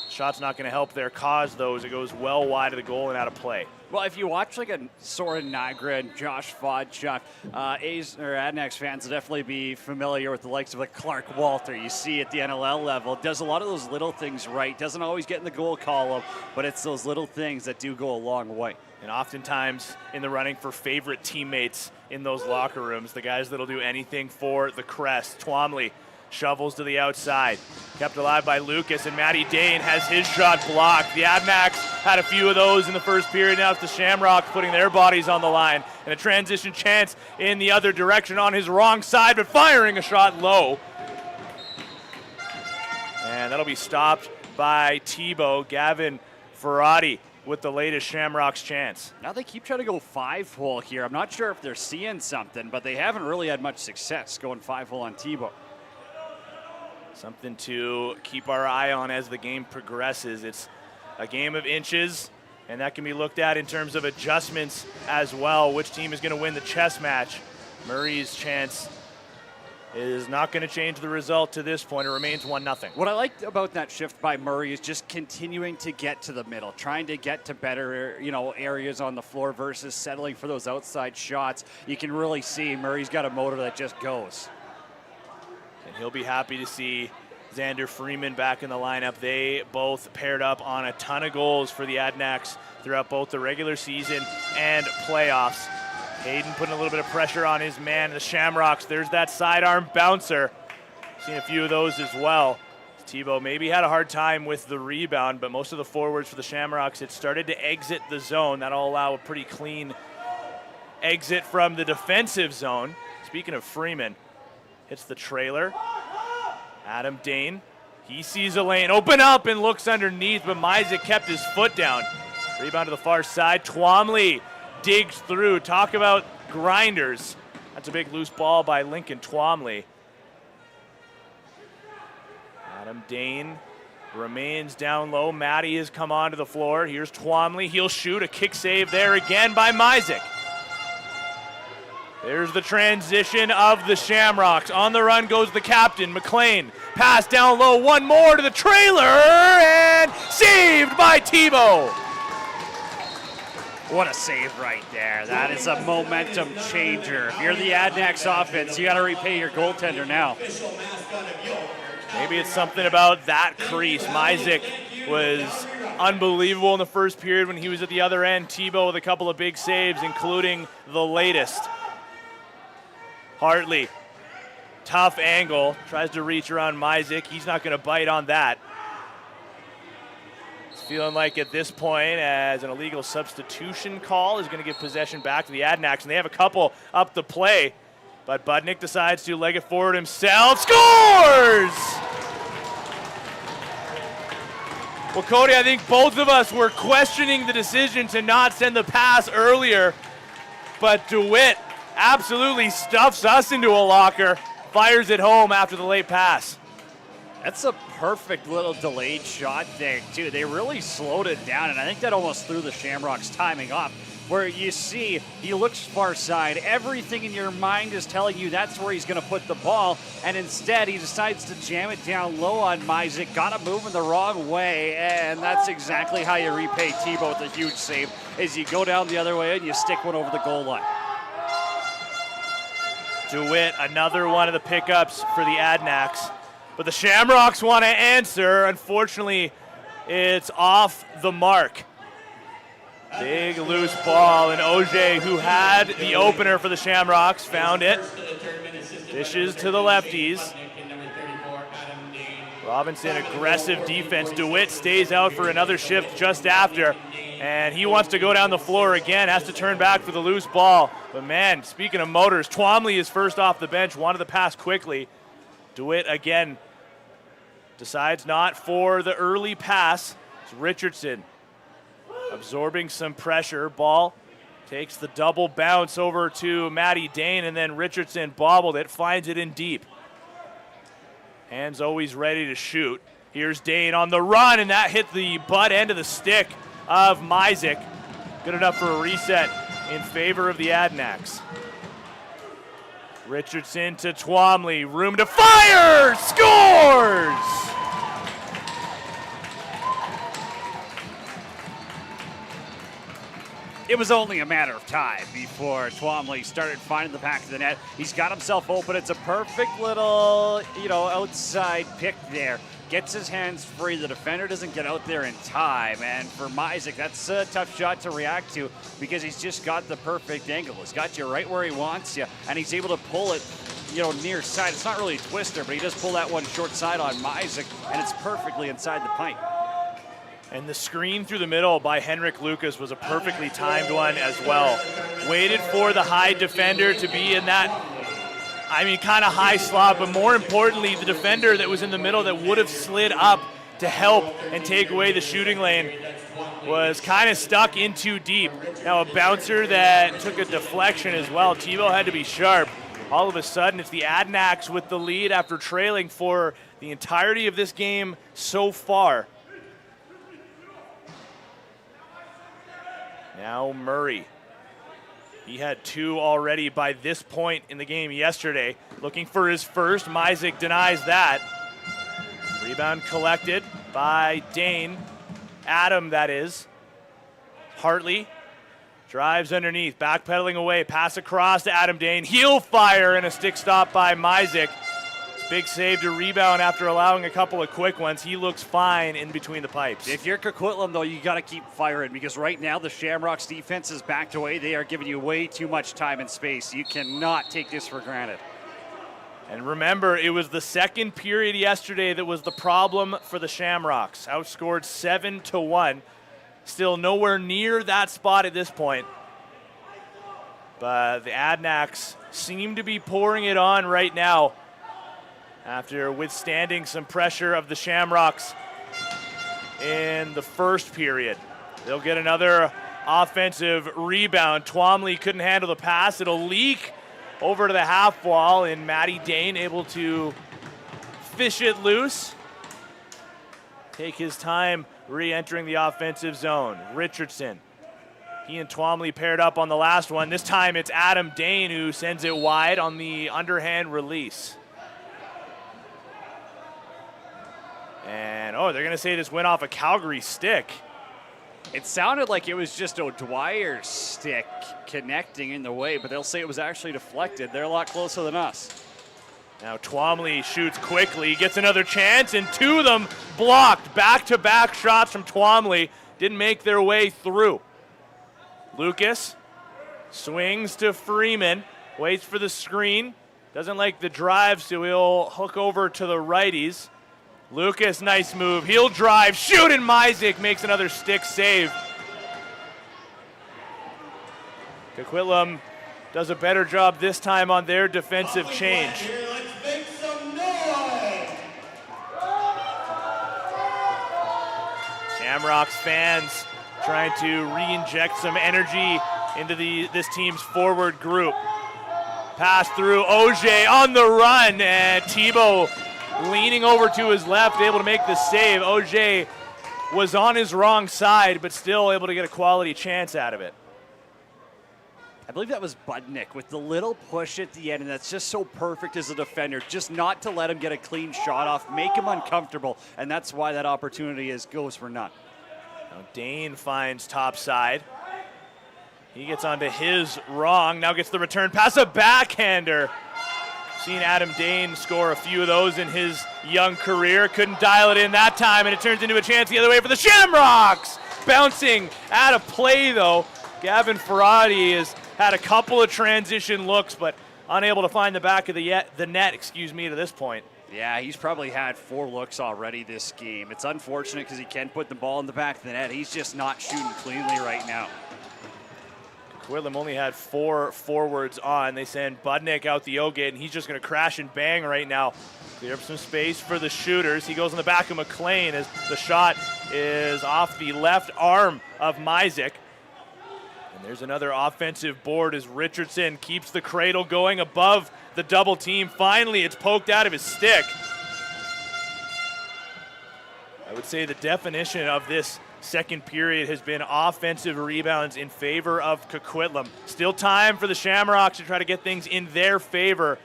Shot's not going to help their cause, though, as it goes well wide of the goal and out of play. Well, if you watch like a Soren Nygren, Josh Fodchuk, Adanacs fans will definitely be familiar with the likes of like Clark Walter. You see at the NLL level, does a lot of those little things right. Doesn't always get in the goal column, but it's those little things that do go a long way. And oftentimes in the running for favorite teammates in those locker rooms, the guys that'll do anything for the crest. Twombly shovels to the outside. Kept alive by Lucas, and Matty Dane has his shot blocked. The Adanacs had a few of those in the first period. Now it's the Shamrocks putting their bodies on the line. And a transition chance in the other direction on his wrong side, but firing a shot low. And that'll be stopped by Tebow. Gavin Ferrati with the latest Shamrocks chance. Now they keep trying to go 5-hole here. I'm not sure if they're seeing something, but they haven't really had much success going 5-hole on Tebow. Something to keep our eye on as the game progresses. It's a game of inches, and that can be looked at in terms of adjustments as well. Which team is going to win the chess match? Murray's chance is not going to change the result to this point. It remains 1-0. What I liked about that shift by Murray is just continuing to get to the middle, trying to get to better, areas on the floor versus settling for those outside shots. You can really see Murray's got a motor that just goes. And he'll be happy to see Xander Freeman back in the lineup. They both paired up on a ton of goals for the Adanacs throughout both the regular season and playoffs. Hayden putting a little bit of pressure on his man, the Shamrocks. There's that sidearm bouncer. Seen a few of those as well. Tebow maybe had a hard time with the rebound, but most of the forwards for the Shamrocks had started to exit the zone. That'll allow a pretty clean exit from the defensive zone. Speaking of Freeman, hits the trailer. Adam Dane, he sees a lane open up and looks underneath, but Mizek kept his foot down. Rebound to the far side. Twombly digs through. Talk about grinders. That's a big loose ball by Lincoln Twombly. Adam Dane remains down low. Matty has come onto the floor. Here's Twombly. He'll shoot. A kick save there again by Mizek. There's the transition of the Shamrocks. On the run goes the captain, McLean. Pass down low, one more to the trailer, and saved by Tebow. What a save right there. That is a momentum changer. If you're the Adanacs offense, you got to repay your goaltender now. Maybe it's something about that crease. Mizek was unbelievable in the first period when he was at the other end. Tebow with a couple of big saves, including the latest. Hartley, tough angle, tries to reach around Mizek. He's not going to bite on that. It's feeling like at this point, as an illegal substitution call is going to give possession back to the Adanacs, and they have a couple up the play. But Budnick decides to leg it forward himself. Scores! Well, Cody, I think both of us were questioning the decision to not send the pass earlier, but DeWitt absolutely stuffs us into a locker, fires it home after the late pass. That's a perfect little delayed shot there, too. They really slowed it down, and I think that almost threw the Shamrocks timing off, where you see he looks far side. Everything in your mind is telling you that's where he's going to put the ball, and instead he decides to jam it down low on Mizek. Got him moving the wrong way, and that's exactly how you repay Tebow with a huge save, is you go down the other way and you stick one over the goal line. DeWitt, another one of the pickups for the Adanacs. But the Shamrocks want to answer. Unfortunately, it's off the mark. Big loose ball, and OJ, who had the opener for the Shamrocks, found it. Dishes to the lefties. Robinson, aggressive defense. DeWitt stays out for another shift just after. And he wants to go down the floor again, has to turn back for the loose ball. But man, speaking of motors, Twombly is first off the bench, wanted to pass quickly. DeWitt again decides not for the early pass. It's Richardson absorbing some pressure. Ball takes the double bounce over to Matty Dane, and then Richardson bobbled it, finds it in deep. Hands always ready to shoot. Here's Dane on the run, and that hit the butt end of the stick of Myzik. Good enough for a reset in favor of the Adanacs. Richardson to Twomley, room to fire, scores! It was only a matter of time before Twomley started finding the back of the net. He's got himself open. It's a perfect little, outside pick there. Gets his hands free. The defender doesn't get out there in time. And for Myzik, that's a tough shot to react to because he's just got the perfect angle. He's got you right where he wants you, and he's able to pull it, near side. It's not really a twister, but he does pull that one short side on Myzik, and it's perfectly inside the pipe. And the screen through the middle by Henrik Lucas was a perfectly timed one as well. Waited for the high defender to be in that, kind of high slot, but more importantly, the defender that was in the middle that would have slid up to help and take away the shooting lane was kind of stuck in too deep. Now a bouncer that took a deflection as well. Tebow had to be sharp. All of a sudden, it's the Adanacs with the lead after trailing for the entirety of this game so far. Now Murray. He had 2 already by this point in the game yesterday. Looking for his first. Myzik denies that. Rebound collected by Dane. Adam, that is. Hartley drives underneath, backpedaling away. Pass across to Adam Dane. Heel fire and a stick stop by Myzik. Big save to rebound after allowing a couple of quick ones. He looks fine in between the pipes. If you're Coquitlam, though, you got to keep firing because right now the Shamrocks defense is backed away. They are giving you way too much time and space. You cannot take this for granted. And remember, it was the second period yesterday that was the problem for the Shamrocks. Outscored 7-1. Still nowhere near that spot at this point. But the Adanacs seem to be pouring it on right now, after withstanding some pressure of the Shamrocks in the first period. They'll get another offensive rebound. Twomley couldn't handle the pass. It'll leak over to the half wall, and Matty Dane able to fish it loose. Take his time re-entering the offensive zone. Richardson. He and Twomley paired up on the last one. This time it's Adam Dane who sends it wide on the underhand release. And, they're going to say this went off a Calgary stick. It sounded like it was just O'Dwyer's stick connecting in the way, but they'll say it was actually deflected. They're a lot closer than us. Now Twomley shoots quickly, gets another chance, and 2 of them blocked. Back-to-back shots from Twomley didn't make their way through. Lucas swings to Freeman, waits for the screen, doesn't like the drive, so he'll hook over to the righties. Lucas, nice move. He'll drive, shoot, and Myzik makes another stick save. Coquitlam does a better job this time on their defensive change. Let's make some noise. Shamrocks fans trying to re-inject some energy into this team's forward group. Pass through Auger on the run, and Tebow leaning over to his left, able to make the save. Auger was on his wrong side, but still able to get a quality chance out of it. I believe that was Budnick with the little push at the end, and that's just so perfect as a defender, just not to let him get a clean shot off, make him uncomfortable, and that's why that opportunity goes for none. Now Dane finds top side. He gets onto his wrong, now gets the return pass, a backhander. Seen Adam Dane score a few of those in his young career. Couldn't dial it in that time, and it turns into a chance the other way for the Shamrocks. Bouncing out of play, though. Gavin Ferrati has had a couple of transition looks, but unable to find the back of the net, to this point. Yeah, he's probably had 4 looks already this game. It's unfortunate because he can put the ball in the back of the net. He's just not shooting cleanly right now. Coquitlam only had 4 forwards on. They send Budnick out the O-gate, and he's just going to crash and bang right now Clear up some space for the shooters. He goes in the back of McLean as the shot is off the left arm of Myzik. And there's another offensive board as Richardson keeps the cradle going above the double team. Finally, it's poked out of his stick. I would say the definition of this second period has been offensive rebounds in favor of Coquitlam. Still time for the Shamrocks to try to get things in their favor.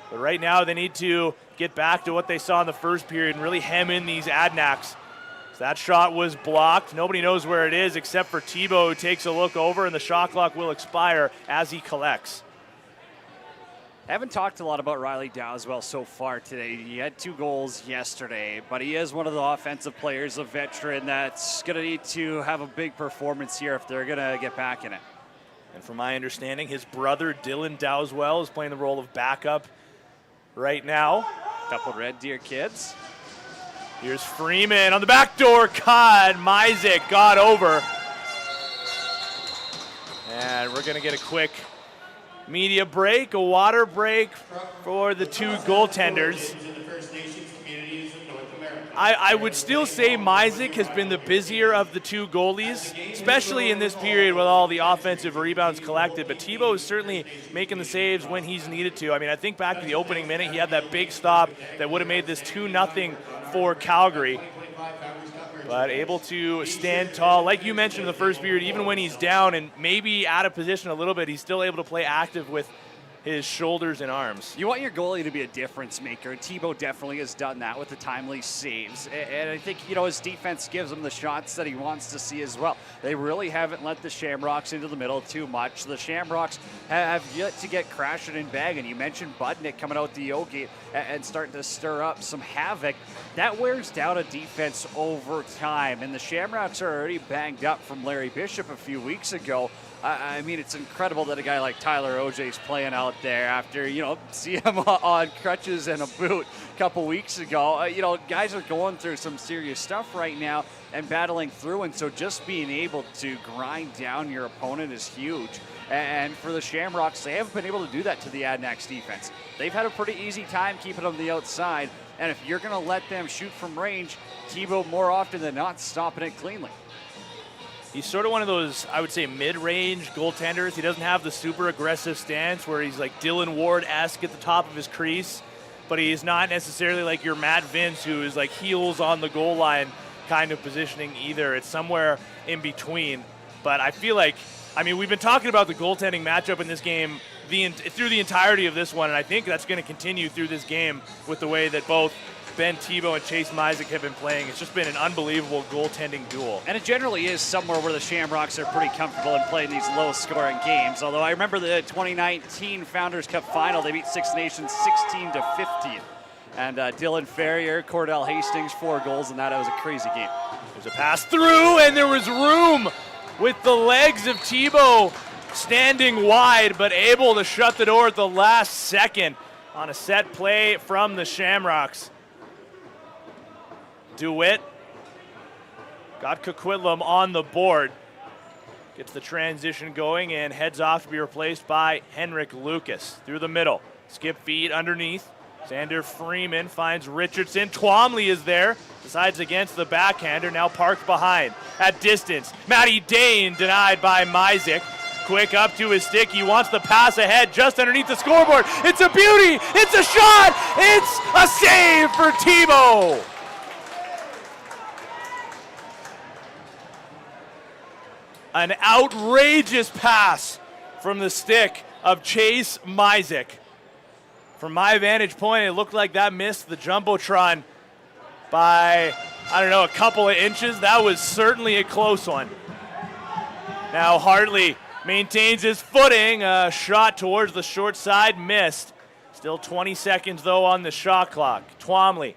But right now they need to get back to what they saw in the first period and really hem in these Adanacs. So that shot was blocked. Nobody knows where it is except for Thibault, who takes a look over, and the shot clock will expire as he collects. I haven't talked a lot about Riley Dowswell so far today. He had 2 goals yesterday, but he is one of the offensive players, a veteran that's going to need to have a big performance here if they're going to get back in it. And from my understanding, his brother Dylan Dowswell is playing the role of backup right now. Couple Red Deer kids. Here's Freeman on the back door cut. Myzik got over. And we're going to get a quick media break, a water break for the 2 goaltenders. I would still say Myzik has been the busier of the 2 goalies, especially in this period with all the offensive rebounds collected. But Thibault is certainly making the saves when he's needed to. I mean, I think back to the opening minute, he had that big stop that would have made this 2-0 for Calgary. But able to stand tall. Like you mentioned in the first period, even when he's down and maybe out of position a little bit, he's still able to play active with his shoulders and arms. You want your goalie to be a difference maker, and Thibault definitely has done that with the timely saves. And I think, his defense gives him the shots that he wants to see as well. They really haven't let the Shamrocks into the middle too much. The Shamrocks have yet to get crashing and bagging. You mentioned Budnick coming out the O-gate and starting to stir up some havoc. That wears down a defense over time, and the Shamrocks are already banged up from Larry Bishop a few weeks ago. I mean, it's incredible that a guy like Tyler Ojay's playing out there after, see him on crutches and a boot a couple weeks ago. Guys are going through some serious stuff right now and battling through, and so just being able to grind down your opponent is huge. And for the Shamrocks, they haven't been able to do that to the Adanacs defense. They've had a pretty easy time keeping them on the outside, and if you're going to let them shoot from range, Thibault more often than not stopping it cleanly. He's sort of one of those, I would say, mid-range goaltenders. He doesn't have the super aggressive stance where he's like Dylan Ward-esque at the top of his crease, but he's not necessarily like your Matt Vince, who is like heels on the goal line kind of positioning either. It's somewhere in between. But I feel like, we've been talking about the goaltending matchup in this game through the entirety of this one, and I think that's going to continue through this game with the way that both Ben Thibault and Chase Myzik have been playing. It's just been an unbelievable goaltending duel. And it generally is somewhere where the Shamrocks are pretty comfortable in playing these low-scoring games. Although I remember the 2019 Founders Cup final, they beat Six Nations 16-15. And Dylan Ferrier, Cordell Hastings, 4 goals in that. It was a crazy game. There's a pass through, and there was room with the legs of Thibault standing wide, but able to shut the door at the last second on a set play from the Shamrocks. DeWitt got Coquitlam on the board. Gets the transition going and heads off to be replaced by Henrik Lucas. Through the middle. Skip feed underneath. Xander Freeman finds Richardson. Twomley is there. Decides against the backhander. Now parked behind. At distance. Matty Dane denied by Myzik. Quick up to his stick. He wants the pass ahead just underneath the scoreboard. It's a beauty. It's a shot. It's a save for Thibault. An outrageous pass from the stick of Chase Myzik. From my vantage point, it looked like that missed the Jumbotron by, a couple of inches. That was certainly a close one. Now Hartley maintains his footing. A shot towards the short side, missed. Still 20 seconds, though, on the shot clock. Twomley.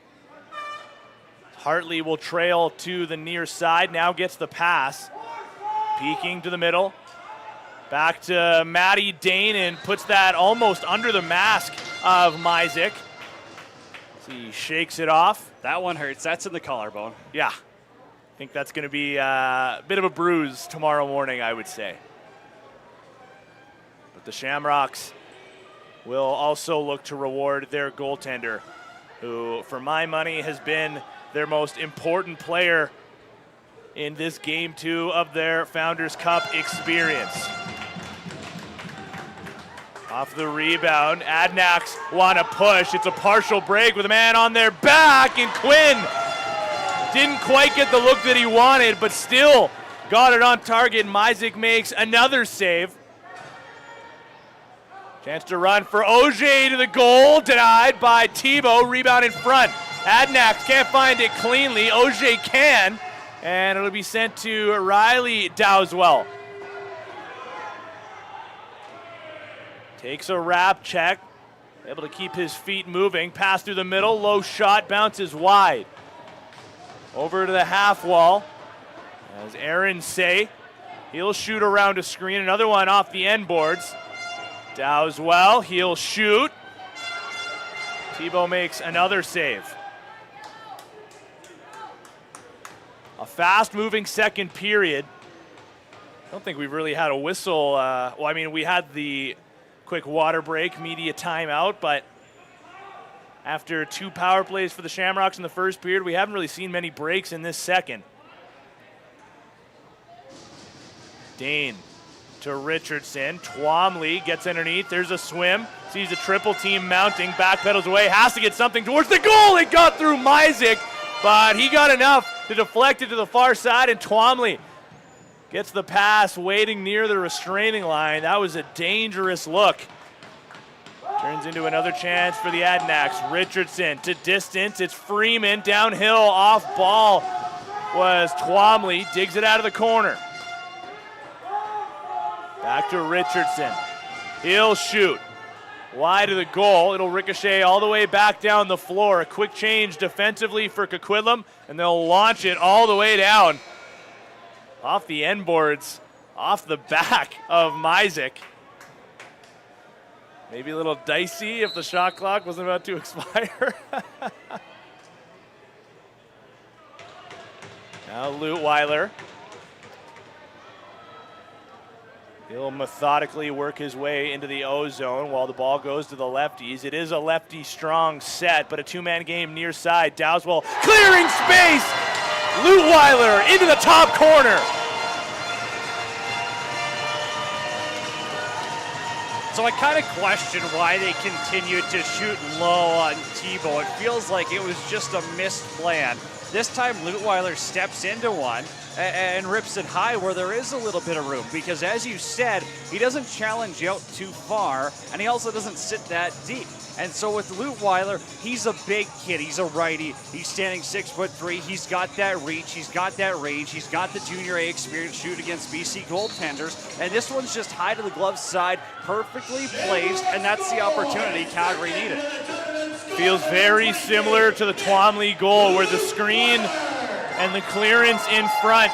Hartley will trail to the near side, now gets the pass. Peeking to the middle. Back to Matty Dane and puts that almost under the mask of Myzik. He shakes it off. That one hurts. That's in the collarbone. Yeah. I think that's going to be a bit of a bruise tomorrow morning, I would say. But the Shamrocks will also look to reward their goaltender who, for my money, has been their most important player in this Game 2 of their Founders Cup experience. Off the rebound, Adanacs want to push. It's a partial break with a man on their back, and Quinn didn't quite get the look that he wanted, but still got it on target. Myzik makes another save. Chance to run for Auger to the goal, denied by Thibault. Rebound in front. Adanacs can't find it cleanly. Auger can, and it'll be sent to Riley Dowswell. Takes a wrap check, able to keep his feet moving. Pass through the middle, low shot, bounces wide. Over to the half wall, as Aaron say, he'll shoot around a screen. Another one off the end boards. Dowswell, he'll shoot. Thibault makes another save. A fast-moving second period. I don't think we've really had a whistle. Well, I mean, we had the quick water break, media timeout, but after 2 power plays for the Shamrocks in the first period, we haven't really seen many breaks in this second. Dane to Richardson. Twomley gets underneath. There's a swim. Sees a triple team mounting. Backpedals away. Has to get something towards the goal. It got through Myzik, but he got enough to deflect it to the far side, and Twomley gets the pass waiting near the restraining line. That was a dangerous look. Turns into another chance for the Adanacs. Richardson to distance. It's Freeman downhill, off ball was Twomley. Digs it out of the corner. Back to Richardson. He'll shoot. Wide of the goal. It'll ricochet all the way back down the floor. A quick change defensively for Coquitlam, and they'll launch it all the way down. Off the end boards, off the back of Myzik. Maybe a little dicey if the shot clock wasn't about to expire. Now Leutwiler. He'll methodically work his way into the O zone while the ball goes to the lefties. It is a lefty strong set, but a 2-man game near side. Dowswell clearing space. Leutwiler into the top corner. So I kind of question why they continued to shoot low on Thibault. It feels like it was just a missed plan. This time Leutwiler steps into one and rips it high where there is a little bit of room, because as you said, he doesn't challenge out too far, and he also doesn't sit that deep. And so with Leutwiler, he's a big kid. He's a righty. He's standing 6'3". He's got that reach. He's got that range. He's got the Junior A experience shooting against BC goaltenders. And this one's just high to the glove side, perfectly placed, and that's the opportunity Calgary needed. Feels very similar to the Twomley goal, where the screen and the clearance in front,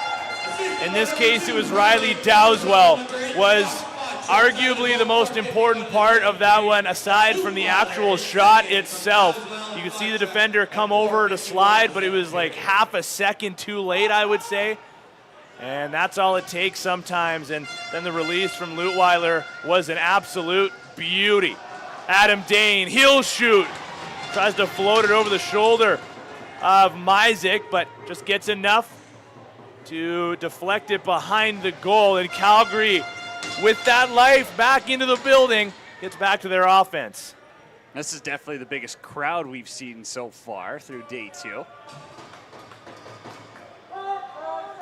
in this case it was Riley Dowswell, was arguably the most important part of that one, aside from the actual shot itself. You could see the defender come over to slide, but it was like half a second too late, I would say. And that's all it takes sometimes. And then the release from Leutwiler was an absolute beauty. Adam Dane, he'll shoot. Tries to float it over the shoulder of Myzik, but just gets enough to deflect it behind the goal. And Calgary, with that life back into the building, gets back to their offense. This is definitely the biggest crowd we've seen so far through day 2.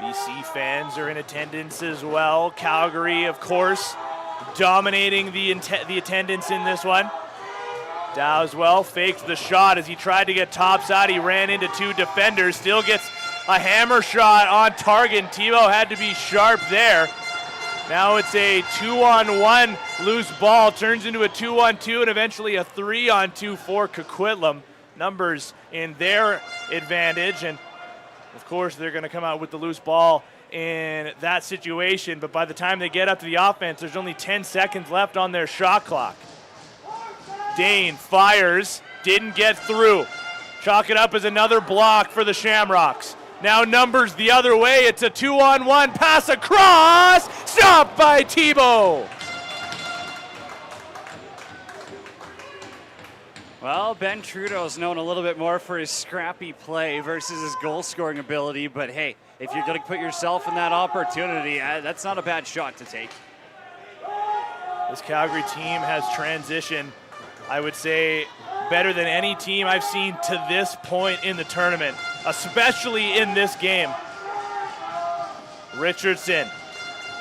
BC fans are in attendance as well. Calgary, of course, dominating the attendance in this one. Dowswell faked the shot as he tried to get topside. He ran into 2 defenders, still gets a hammer shot on target, and Thibault had to be sharp there. Now it's a 2-on-1 loose ball, turns into a 2-on-2, and eventually a 3-on-2 for Coquitlam. Numbers in their advantage, and of course they're going to come out with the loose ball in that situation, but by the time they get up to the offense, there's only 10 seconds left on their shot clock. Dane fires, didn't get through. Chalk it up as another block for the Shamrocks. Now numbers the other way. It's a 2-on-1 pass across. Stopped by Thibault. Well, Ben Trudeau's known a little bit more for his scrappy play versus his goal-scoring ability, but hey, if you're going to put yourself in that opportunity, that's not a bad shot to take. This Calgary team has transitioned, I would say, better than any team I've seen to this point in the tournament, especially in this game. Richardson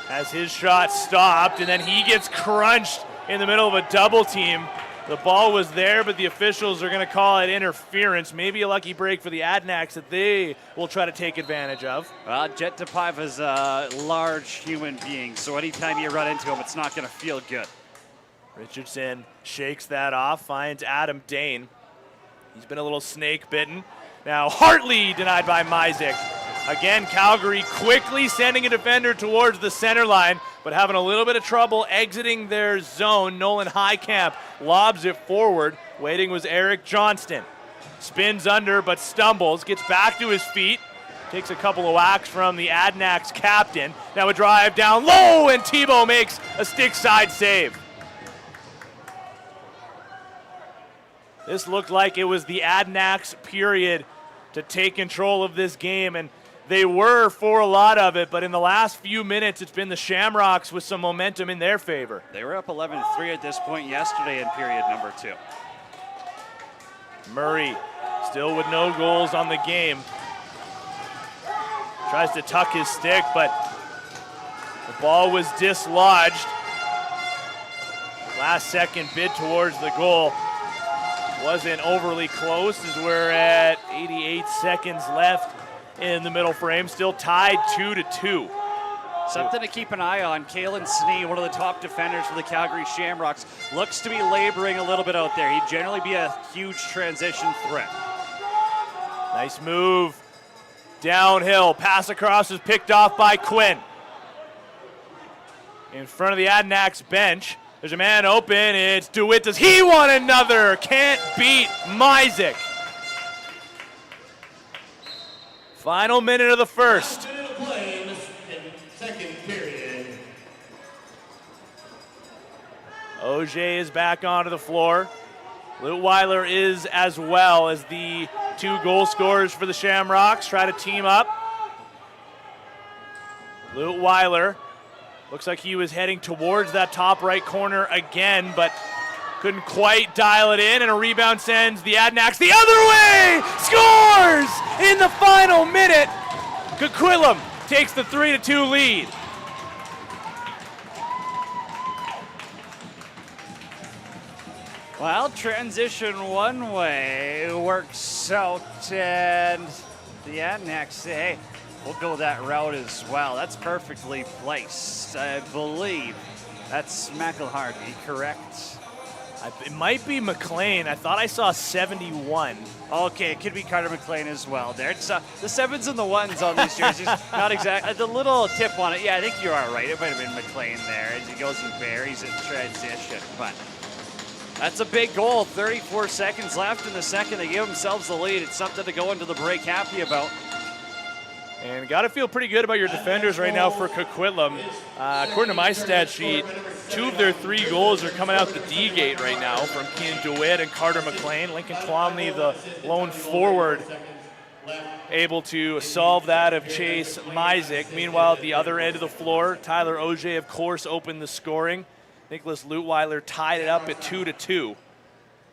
has his shot stopped, and then he gets crunched in the middle of a double team. The ball was there, but the officials are going to call it interference. Maybe a lucky break for the Adanacs that they will try to take advantage of. Well, Jet Topaiva's a large human being, so anytime you run into him, it's not going to feel good. Richardson shakes that off, finds Adam Dane. He's been a little snake bitten. Now Hartley denied by Myzik. Again, Calgary quickly sending a defender towards the center line, but having a little bit of trouble exiting their zone. Nolan Highcamp lobs it forward. Waiting was Eric Johnston. Spins under, but stumbles, gets back to his feet. Takes a couple of whacks from the Adanacs captain. Now a drive down low, and Tebow makes a stick side save. This looked like it was the Adanacs period to take control of this game, and they were for a lot of it, but in the last few minutes, it's been the Shamrocks with some momentum in their favor. They were up 11-3 at this point yesterday in period number 2. Murray still with no goals on the game. Tries to tuck his stick, but the ball was dislodged. Last second bid towards the goal. Wasn't overly close as we're at 88 seconds left in the middle frame. Still tied 2-2. Something to keep an eye on. Kalen Snee, one of the top defenders for the Calgary Shamrocks, looks to be laboring a little bit out there. He'd generally be a huge transition threat. Nice move. Downhill. Pass across is picked off by Quinn. In front of the Adanacs bench. There's a man open. It's DeWitt. Does he want another? Can't beat Myzik. Final minute of the first. Last minute of play in the second period. Auger is back onto the floor. Leutwiler is as well as the two goal scorers for the Shamrocks. Try to team up. Leutwiler looks like he was heading towards that top right corner again, but couldn't quite dial it in, and a rebound sends the Adanacs the other way! Scores in the final minute! Coquitlam takes the 3-2 lead. Well, transition one way works out, and the Adanacs say, hey, we'll go that route as well. That's perfectly placed. I believe that's McElhardy, correct? It might be McLean. I thought I saw 71. Okay, it could be Carter McLean as well there. It's, the 7s and the 1s on these jerseys, not exactly. The little tip on it, yeah, I think you are right. It might have been McLean there as he goes and buries it in transition. But that's a big goal. 34 seconds left in the second. They give themselves the lead. It's something to go into the break happy about. And got to feel pretty good about your defenders right now for Coquitlam. According to my stat sheet, 2 of their 3 goals are coming out the D gate right now from Keenan DeWitt and Carter McLean. Lincoln Clomley, the lone forward, able to solve that of Chase Myzik. Meanwhile, at the other end of the floor, Tyler Auger, of course, opened the scoring. Nicholas Leutwiler tied it up at 2-2.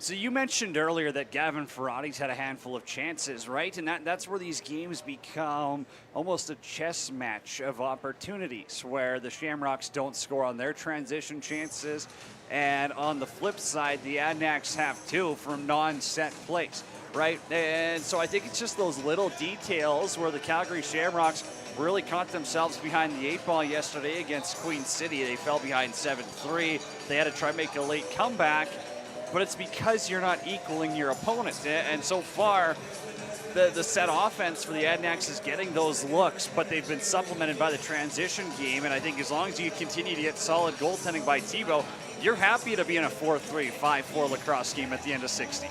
So you mentioned earlier that Gavin Ferrati's had a handful of chances, right? And that's where these games become almost a chess match of opportunities, where the Shamrocks don't score on their transition chances, and on the flip side, the Adanacs have 2 from non-set plays, right? And so I think it's just those little details where the Calgary Shamrocks really caught themselves behind the 8 ball yesterday against Queen City. They fell behind 7-3. They had to try to make a late comeback. But it's because you're not equaling your opponent. And so far, the set offense for the Adanacs is getting those looks, but they've been supplemented by the transition game. And I think as long as you continue to get solid goaltending by Tebow, you're happy to be in a 4-3, 5-4 lacrosse game at the end of 60.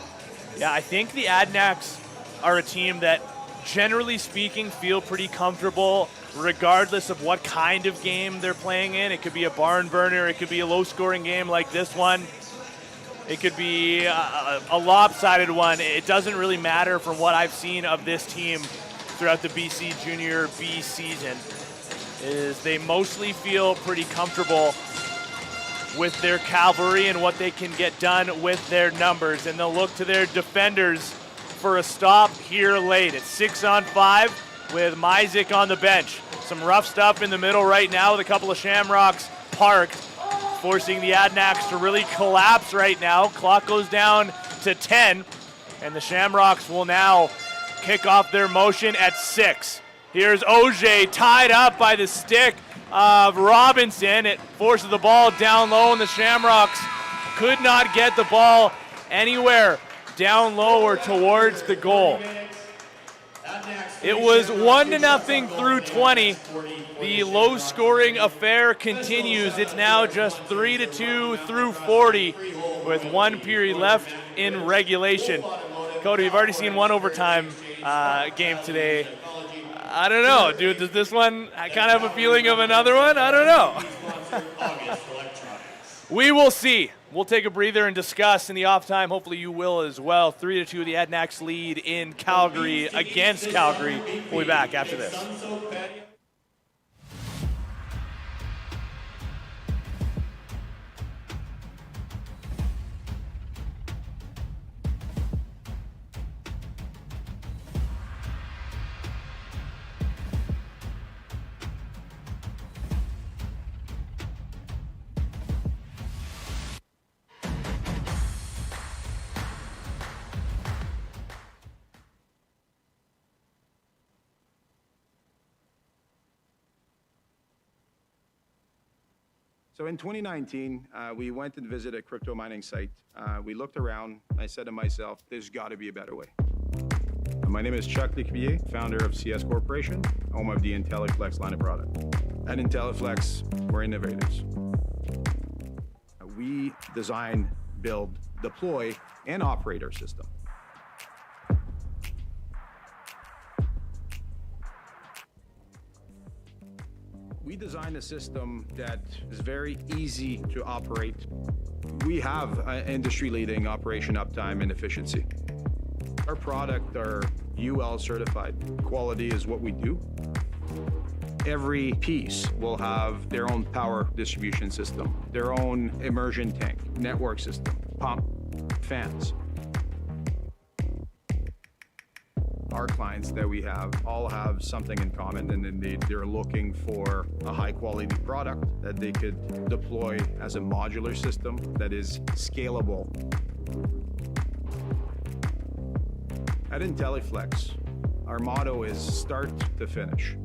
Yeah, I think the Adanacs are a team that, generally speaking, feel pretty comfortable regardless of what kind of game they're playing in. It could be a barn burner, it could be a low-scoring game like this one. It could be a lopsided one. It doesn't really matter from what I've seen of this team throughout the BC Junior B season, is they mostly feel pretty comfortable with their cavalry and what they can get done with their numbers, and they'll look to their defenders for a stop here late. It's 6-on-5 with Myzik on the bench. Some rough stuff in the middle right now with a couple of Shamrocks parked, forcing the Adanacs to really collapse right now. Clock goes down to 10, and the Shamrocks will now kick off their motion at 6. Here's Auger tied up by the stick of Robinson. It forces the ball down low, and the Shamrocks could not get the ball anywhere down low or towards the goal. It was 1-0 through 20. The low-scoring affair continues. It's now just 3-2 through 40 with 1 period left in regulation. Cody, we've already seen one overtime game today. I don't know, dude. Does this one kind of have a feeling of another one? I don't know. We will see. We'll take a breather and discuss in the off time. Hopefully you will as well. 3-2, the Adanacs lead in Calgary against Calgary. We'll be back after this. So in 2019, we went and visited a crypto mining site. We looked around. I said to myself, there's got to be a better way. My name is Chuck Lecuyer, founder of CS Corporation, home of the IntelliFlex line of product. At IntelliFlex, we're innovators. We design, build, deploy, and operate our system. We designed a system that is very easy to operate. We have industry-leading operation uptime and efficiency. Our product are UL certified. Quality is what we do. Every piece will have their own power distribution system, their own immersion tank, network system, pump, fans. Our clients that we have all have something in common, and they're looking for a high quality product that they could deploy as a modular system that is scalable. At IntelliFlex, our motto is start to finish.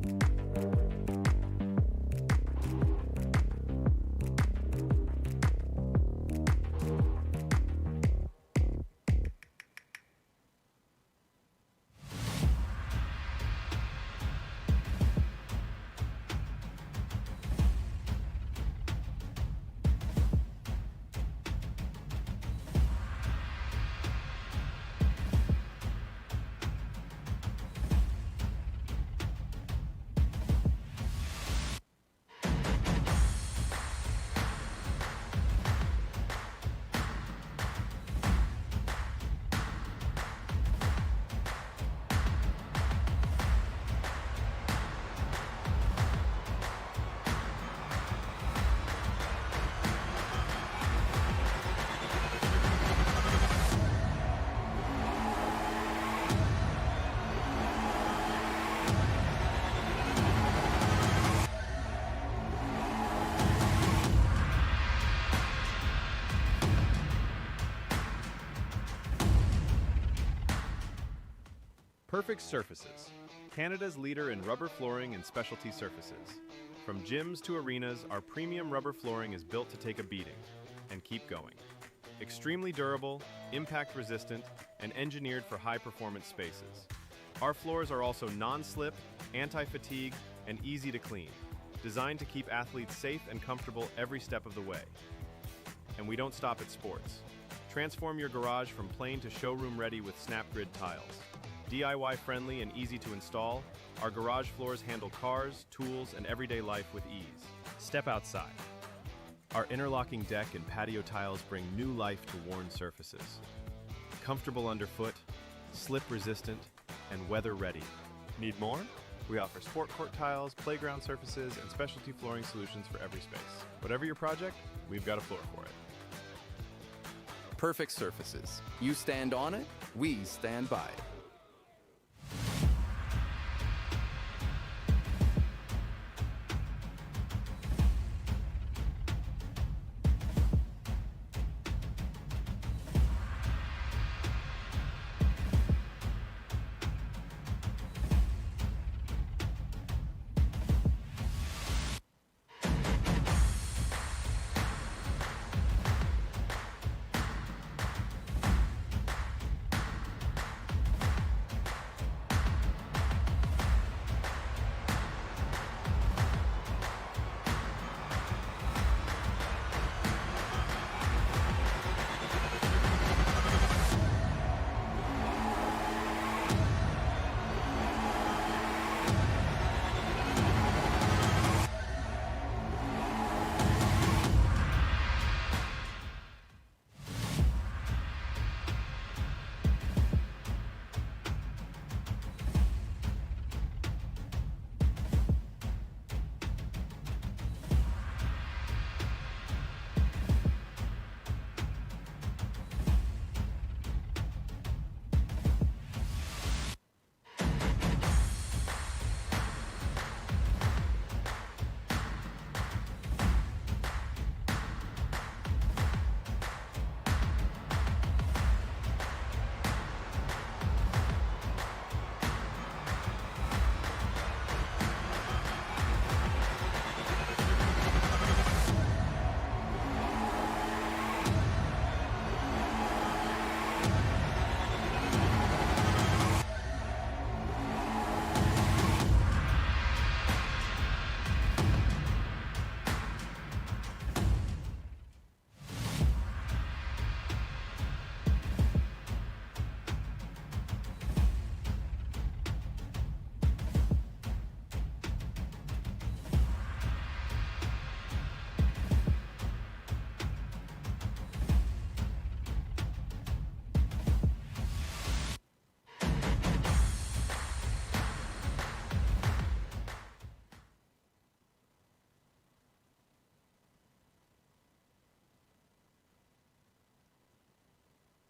Perfect Surfaces, Canada's leader in rubber flooring and specialty surfaces. From gyms to arenas, our premium rubber flooring is built to take a beating and keep going. Extremely durable, impact resistant, and engineered for high-performance spaces. Our floors are also non-slip, anti-fatigue, and easy to clean, designed to keep athletes safe and comfortable every step of the way. And we don't stop at sports. Transform your garage from plain to showroom ready with SnapGrid tiles. DIY friendly and easy to install, our garage floors handle cars, tools, and everyday life with ease. Step outside. Our interlocking deck and patio tiles bring new life to worn surfaces. Comfortable underfoot, slip-resistant, and weather-ready. Need more? We offer sport court tiles, playground surfaces, and specialty flooring solutions for every space. Whatever your project, we've got a floor for it. Perfect surfaces. You stand on it, we stand by it.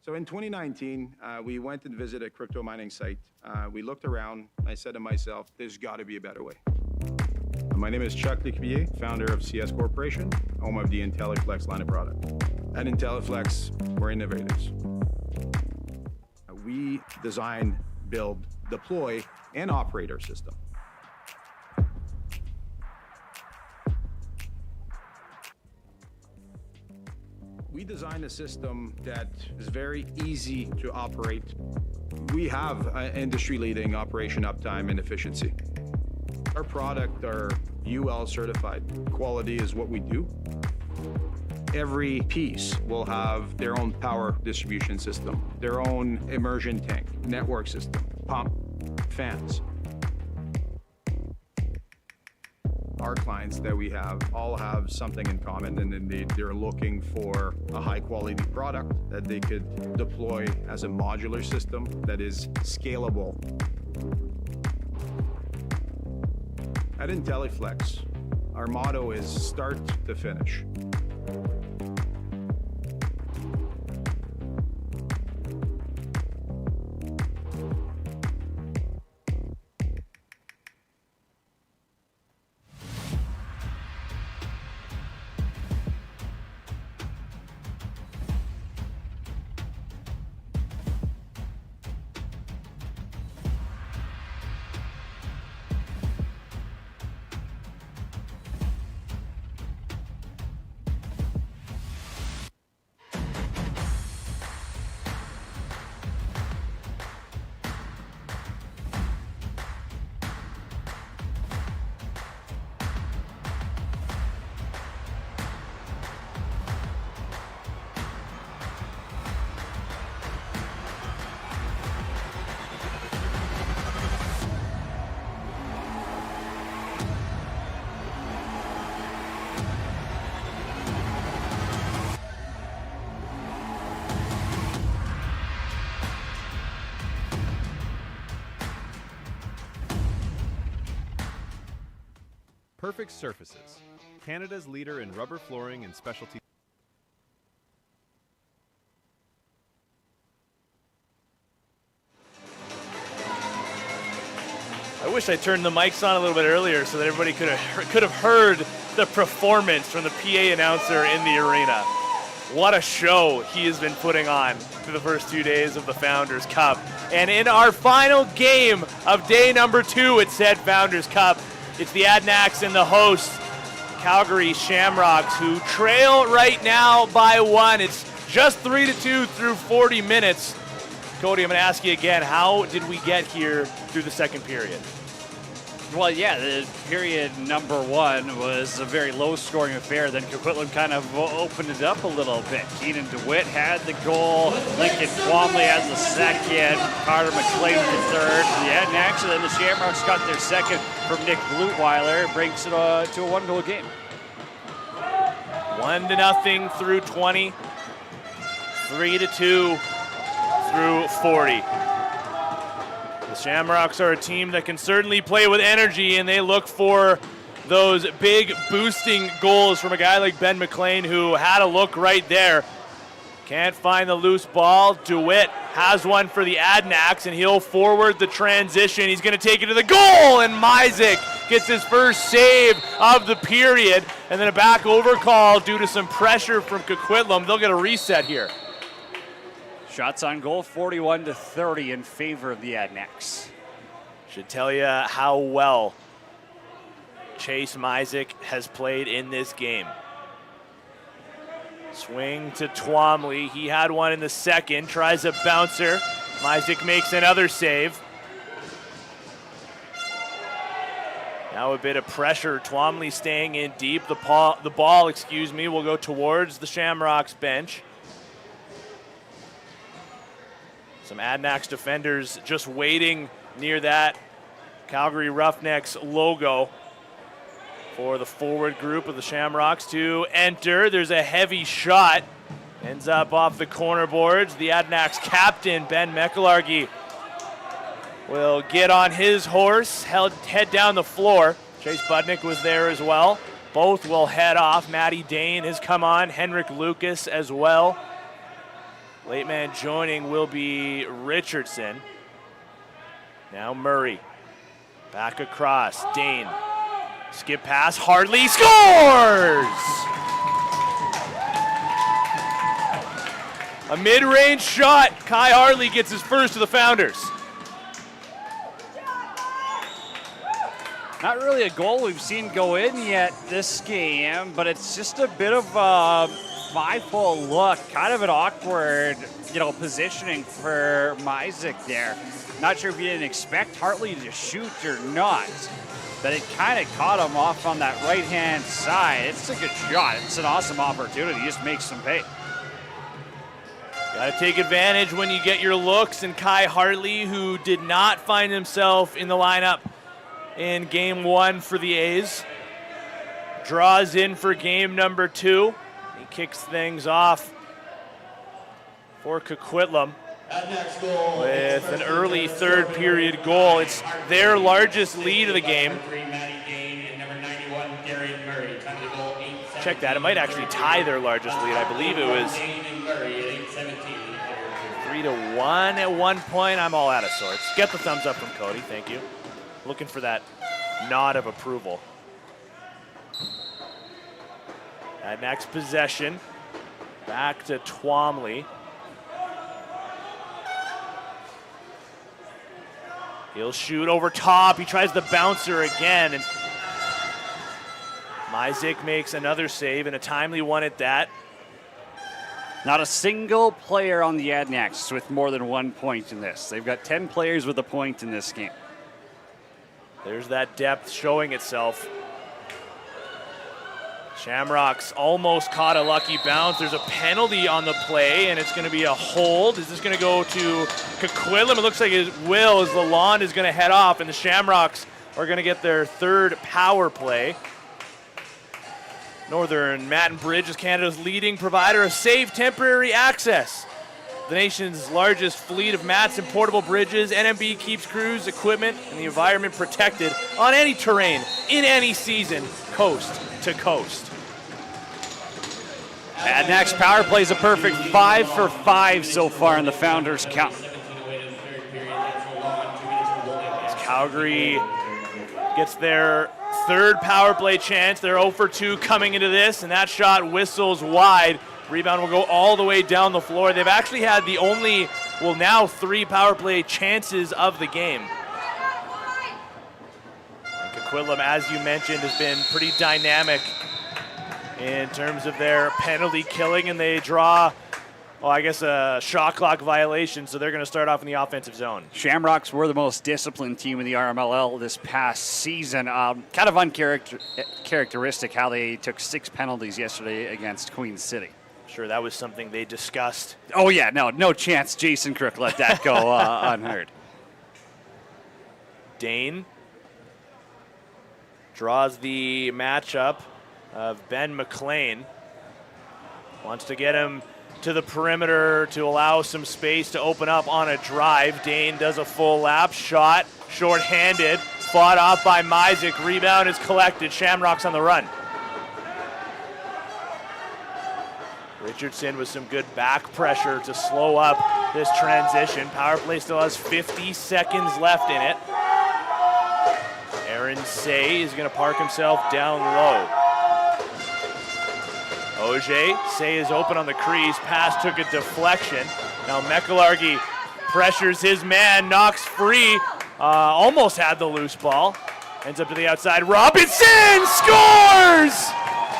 So in 2019, we went and visited a crypto mining site. We looked around. I said to myself, there's got to be a better way. My name is Chuck Lecuyer, founder of CS Corporation, home of the IntelliFlex line of product. At IntelliFlex, we're innovators. We design, build, deploy, and operate our system. We design a system that is very easy to operate. We have industry-leading operation uptime and efficiency. Our product are UL certified. Quality is what we do. Every piece will have their own power distribution system, their own immersion tank, network system, pump, fans. Our clients that we have all have something in common, and they're looking for a high quality product that they could deploy as a modular system that is scalable. At IntelliFlex, our motto is start to finish. Perfect Surfaces, Canada's leader in rubber flooring and specialty. I wish I turned the mics on a little bit earlier so that everybody could have heard the performance from the PA announcer in the arena. What a show he has been putting on through the first 2 days of the Founders Cup. And in our final game of day number 2 at said Founders Cup, it's the Adanacs and the hosts, Calgary Shamrocks, who trail right now by 1. It's just 3-2 through 40 minutes. Cody, I'm going to ask you again, how did we get here through the second period? Well, yeah, the period number 1 was a very low-scoring affair. Then Coquitlam kind of opened it up a little bit. Keenan DeWitt had the goal. Lincoln Twomley has the second. Carter McLean the third. The Adanacs, and then the Shamrocks got their second from Nick Blutweiler. It brings it to a 1-goal game. 1-0 through 20. 3-2 through 40. The Shamrocks are a team that can certainly play with energy, and they look for those big boosting goals from a guy like Ben McLean, who had a look right there. Can't find the loose ball. DeWitt has one for the Adanacs, and he'll forward the transition. He's going to take it to the goal, and Myzik gets his first save of the period, and then a back over call due to some pressure from Coquitlam. They'll get a reset here. Shots on goal, 41-30 in favor of the Adanacs. Should tell you how well Chase Myzik has played in this game. Swing to Twomley. He had one in the second. Tries a bouncer. Myzik makes another save. Now a bit of pressure. Twomley staying in deep. The ball, will go towards the Shamrocks bench. Some Adanacs defenders just waiting near that Calgary Roughnecks logo for the forward group of the Shamrocks to enter. There's a heavy shot. Ends up off the corner boards. The Adanacs captain, Ben McElargy, will get on his horse, head down the floor. Chase Budnick was there as well. Both will head off. Matty Dane has come on. Henrik Lucas as well. Late man joining will be Richardson. Now Murray. Back across. Dane. Skip pass. Hartley scores! A mid-range shot. Kai Hartley gets his first to the Founders. Not really a goal we've seen go in yet this game, but it's just a bit of a five-hole look. Kind of an awkward, positioning for Myzik there. Not sure if you didn't expect Hartley to shoot or not, but it kind of caught him off on that right-hand side. It's a good shot. It's an awesome opportunity. Just makes some pay. Got to take advantage when you get your looks, and Kai Hartley, who did not find himself in the lineup in game 1 for the A's, draws in for game number 2. He kicks things off for Coquitlam with an early third period goal. It's their largest lead of the game. Check that, it might actually tie their largest lead. I believe it was 3-1 at one point. I'm all out of sorts. Get the thumbs up from Cody, thank you. Looking for that nod of approval. Adanacs possession. Back to Twomley. He'll shoot over top. He tries the bouncer again, and Myzik makes another save, and a timely one at that. Not a single player on the Adanacs with more than 1 point in this. They've got 10 players with a point in this game. There's that depth showing itself. Shamrocks almost caught a lucky bounce. There's a penalty on the play, and it's going to be a hold. Is this going to go to Coquitlam? It looks like it will, as Lalonde is going to head off, and the Shamrocks are going to get their third power play. Northern Matten Bridge is Canada's leading provider of safe temporary access the nation's largest fleet of mats and portable bridges, NMB keeps crews, equipment, and the environment protected on any terrain, in any season, coast to coast. Adanacs power plays a perfect 5 for 5 so far in the Founders Cup. As Calgary gets their third power play chance, they're 0 for 2 coming into this, and that shot whistles wide. Rebound will go all the way down the floor. They've actually had the only, well, now 3 power play chances of the game. And Coquitlam, as you mentioned, has been pretty dynamic in terms of their penalty killing, and they draw, well, I guess a shot clock violation, so they're going to start off in the offensive zone. Shamrocks were the most disciplined team in the RMLL this past season. Kind of uncharacteristic how they took 6 penalties yesterday against Queen City. Sure, that was something they discussed. Oh yeah, no chance Jason Crook let that go unheard. Dane draws the matchup of Ben McLean. Wants to get him to the perimeter to allow some space to open up on a drive. Dane does a full lap, shot, short-handed, fought off by Myzik. Rebound is collected, Shamrocks on the run. Richardson with some good back pressure to slow up this transition. Power play still has 50 seconds left in it. Aaron Say is going to park himself down low. Auger, Say is open on the crease. Pass took a deflection. Now Mekalargi pressures his man, knocks free. Almost had the loose ball. Ends up to the outside. Robinson scores!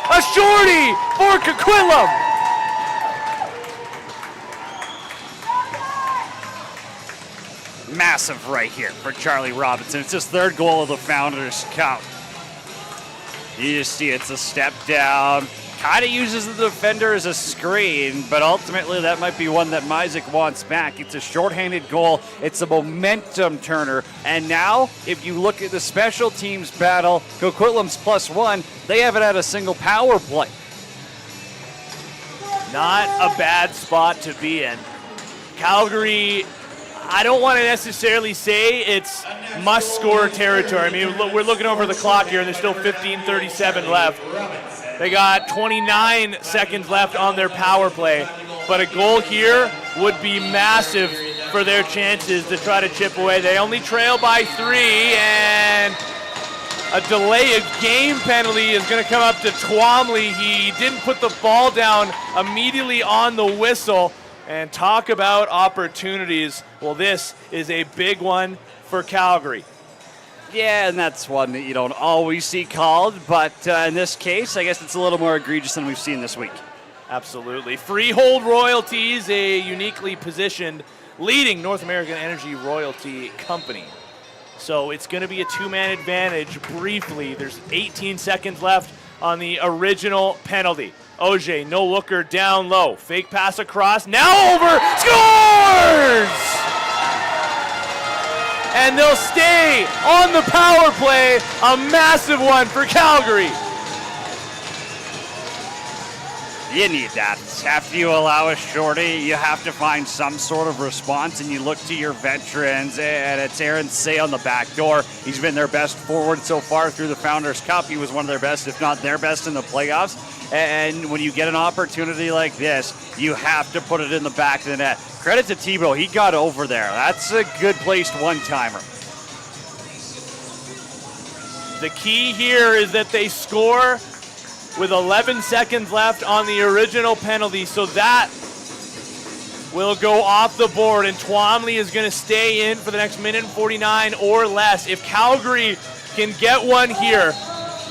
A shorty for Coquitlam. Massive right here for Charlie Robinson. It's his 3rd goal of the Founders Cup. You just see it's a step down. Kind of uses the defender as a screen, but ultimately that might be one that Myzik wants back. It's a shorthanded goal. It's a momentum turner. And now, if you look at the special teams battle, Coquitlam's +1. They haven't had a single power play. Not a bad spot to be in. Calgary, I don't want to necessarily say it's must-score territory. I mean, we're looking over the clock here, and there's still 15:37 left. They got 29 seconds left on their power play, but a goal here would be massive for their chances to try to chip away. They only trail by 3, and a delay of game penalty is going to come up to Twomley. He didn't put the ball down immediately on the whistle. And talk about opportunities. Well, this is a big one for Calgary. Yeah, and that's one that you don't always see called, but in this case, I guess it's a little more egregious than we've seen this week. Absolutely. Freehold Royalties, a uniquely positioned leading North American energy royalty company. So it's going to be a 2-man advantage briefly. There's 18 seconds left on the original penalty. Auger, no looker, down low. Fake pass across, now over, scores! And they'll stay on the power play, a massive one for Calgary. You need that. After you allow a shorty, you have to find some sort of response, and you look to your veterans, and it's Aaron Say on the back door. He's been their best forward so far through the Founders Cup. He was one of their best, if not their best, in the playoffs. And when you get an opportunity like this, you have to put it in the back of the net. Credit to Tebow, he got over there. That's a good placed one-timer. The key here is that they score with 11 seconds left on the original penalty, so that will go off the board, and Twomley is going to stay in for the next minute and 49 or less. If Calgary can get one here,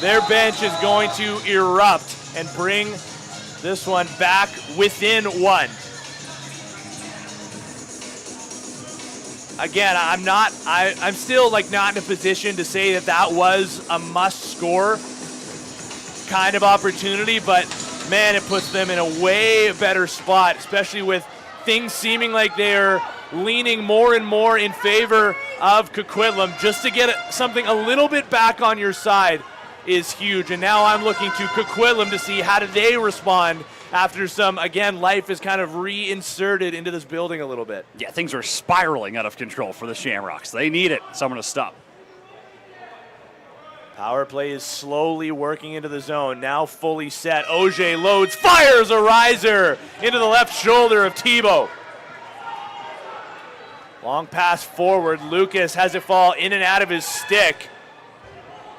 their bench is going to erupt and bring this one back within 1. Again, I'm still not in a position to say that was a must-score kind of opportunity, but man, it puts them in a way better spot, especially with things seeming like they're leaning more and more in favor of Coquitlam. Just to get something a little bit back on your side is huge. And now I'm looking to Coquitlam to see how do they respond after some, again, life is kind of reinserted into this building a little bit. Yeah, things are spiraling out of control for the Shamrocks. They need it. Someone to stop. Power play is slowly working into the zone, now fully set. Auger loads, fires a riser into the left shoulder of Thibault. Long pass forward, Lucas has it fall in and out of his stick.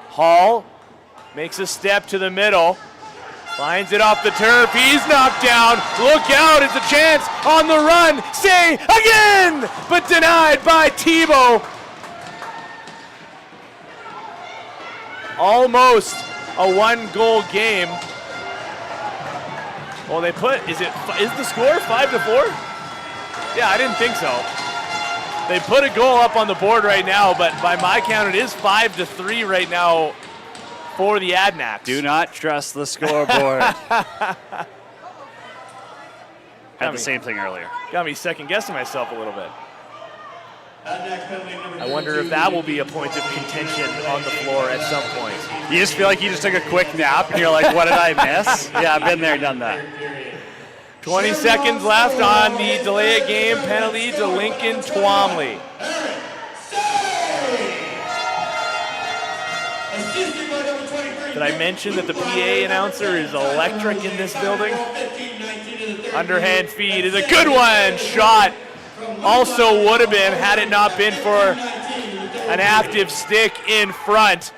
Hall makes a step to the middle, finds it off the turf, he's knocked down, look out, it's a chance on the run, say again, but denied by Thibault. Almost a 1-goal game. Well, they put, is the score 5-4? Yeah, I didn't think so. They put a goal up on the board right now, but by my count, it is 5-3 right now for the Adanacs. Do not trust the scoreboard. Had the same thing earlier. Got me second guessing myself a little bit. I wonder if that will be a point of contention on the floor at some point. You just feel like you just took a quick nap and you're like, what did I miss? Yeah, I've been there, done that. 20 seconds left on the delay of game penalty to Lincoln Twomley. Did I mention that the PA announcer is electric in this building? Underhand feed is a good one. Shot also would have been had it not been for an active stick in front.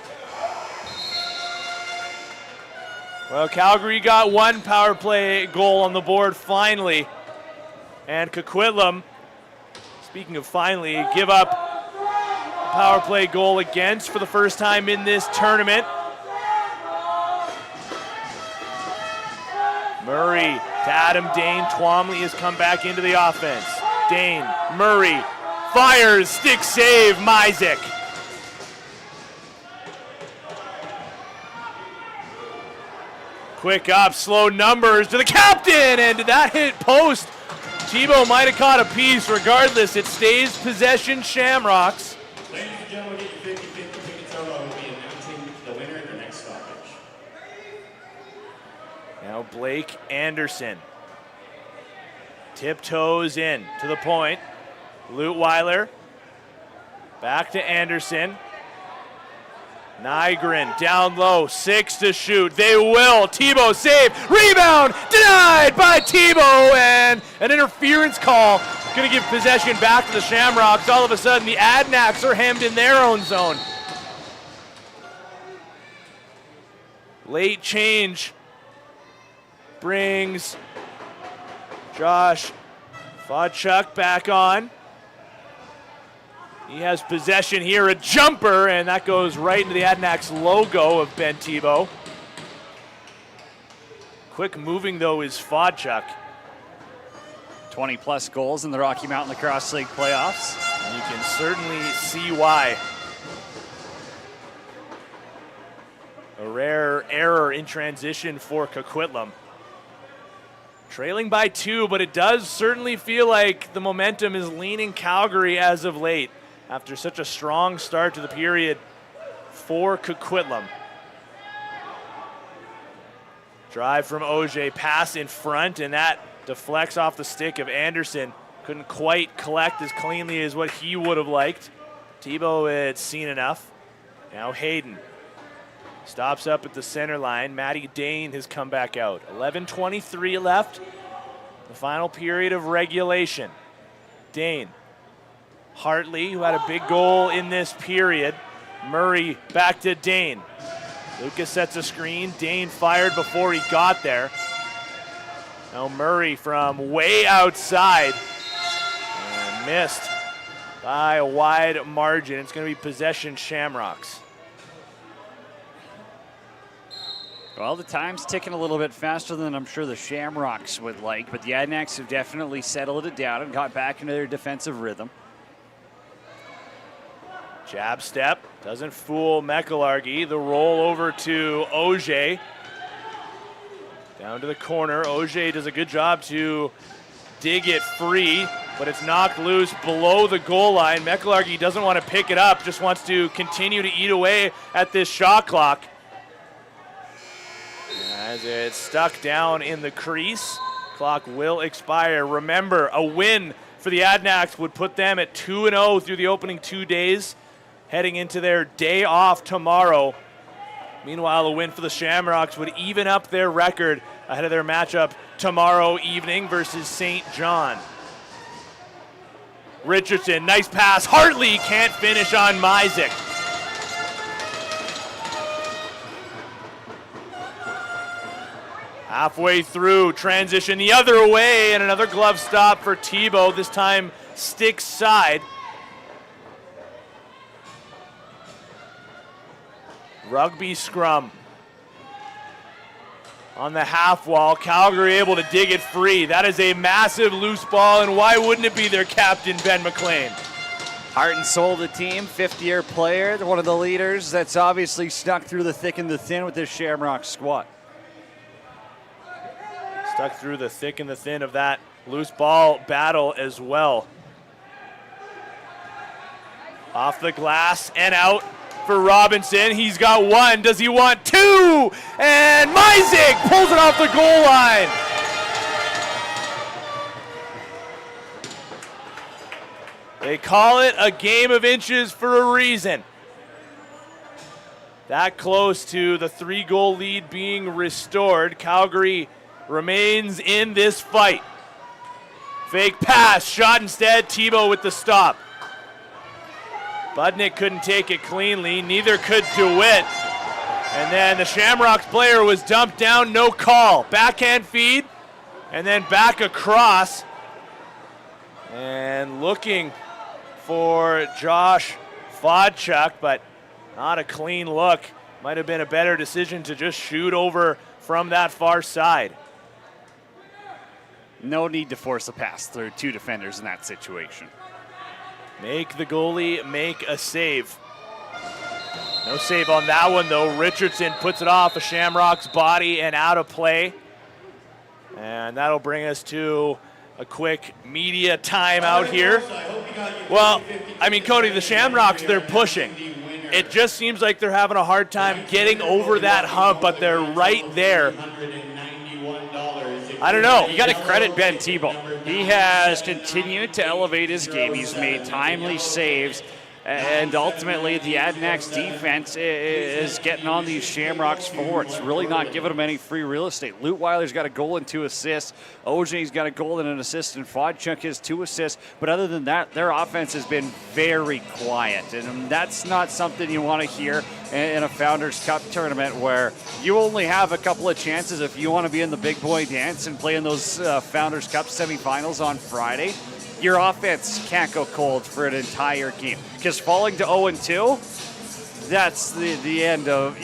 Well, Calgary got one power play goal on the board finally. And Coquitlam, speaking of finally, give up a power play goal against for the first time in this tournament. Murray to Adam Dane. Twomley has come back into the offense. Dane, Murray, fires, stick save, Myzik. Quick up, slow numbers to the captain, and did that hit post? Thibault might have caught a piece. Regardless, it stays possession Shamrocks. Ladies and gentlemen, get your 50-50 tickets out. I will be announcing the winner at the next stoppage. Now Blake Anderson tiptoes in to the point. Lutweiler back to Anderson. Nygren down low, 6 to shoot. They will. Thibault save, rebound, denied by Thibault, and an interference call. Going to give possession back to the Shamrocks. All of a sudden, the Adanacs are hemmed in their own zone. Late change brings Josh Fodchuk back on. He has possession here, a jumper, and that goes right into the Adanacs logo of Ben Thibault. Quick moving, though, is Fodchuk. 20-plus goals in the Rocky Mountain Lacrosse League playoffs. And you can certainly see why. A rare error in transition for Coquitlam. Trailing by 2, but it does certainly feel like the momentum is leaning Calgary as of late after such a strong start to the period for Coquitlam. Drive from Auger, pass in front, and that deflects off the stick of Anderson. Couldn't quite collect as cleanly as what he would have liked. Thibault had seen enough. Now Hayden stops up at the center line. Matty Dane has come back out. 11:23 left. The final period of regulation. Dane. Hartley, who had a big goal in this period. Murray back to Dane. Lucas sets a screen. Dane fired before he got there. Now Murray from way outside. And missed by a wide margin. It's going to be possession Shamrocks. Well, the time's ticking a little bit faster than I'm sure the Shamrocks would like, but the Adanacs have definitely settled it down and got back into their defensive rhythm. Jab step, doesn't fool McElargy. The roll over to Auger. Down to the corner. Auger does a good job to dig it free, but it's knocked loose below the goal line. McElargy doesn't want to pick it up, just wants to continue to eat away at this shot clock. as it's stuck down in the crease. Clock will expire. Remember, a win for the Adanacs would put them at 2-0 through the opening 2 days, heading into their day off tomorrow. Meanwhile, a win for the Shamrocks would even up their record ahead of their matchup tomorrow evening versus St. John. Richardson, nice pass. Hartley can't finish on Myzik. Halfway through, transition the other way, and another glove stop for Tebow, this time stick side. Rugby scrum on the half wall. Calgary able to dig it free. That is a massive loose ball, and why wouldn't it be their captain, Ben McLean? Heart and soul of the team, 50-year player, one of the leaders that's obviously stuck through the thick and the thin with this Shamrock squad. Stuck through the thick and the thin of that loose ball battle as well. Off the glass and out for Robinson. He's got one. Does he want two? And Myzik pulls it off the goal line. They call it a game of inches for a reason. That close to the 3-goal lead being restored. Calgary remains in this fight. Fake pass, shot instead. Tebow with the stop. Budnick couldn't take it cleanly, neither could DeWitt. And then the Shamrocks player was dumped down, no call. Backhand feed, and then back across. And looking for Josh Fodchuk, but not a clean look. Might have been a better decision to just shoot over from that far side. No need to force a pass through two defenders in that situation. Make the goalie make a save. No save on that one, though. Richardson puts it off a Shamrock's body and out of play. And that'll bring us to a quick media timeout here. Well, I mean, Cody, the Shamrocks, they're pushing. It just seems like they're having a hard time getting over that hump, but they're right there. I don't know. You got to credit Ben Tebow. He has continued to elevate his game. He's made timely saves. And ultimately, the Adanacs defense is getting on these Shamrocks forwards, really not giving them any free real estate. Lutweiler's got a goal and 2 assists. OJ's got a goal and an assist, and Fodchuk has 2 assists. But other than that, their offense has been very quiet. And that's not something you want to hear in a Founders Cup tournament where you only have a couple of chances if you want to be in the big boy dance and play in those Founders Cup semifinals on Friday. Your offense can't go cold for an entire game. Because falling to 0-2, that's the end of,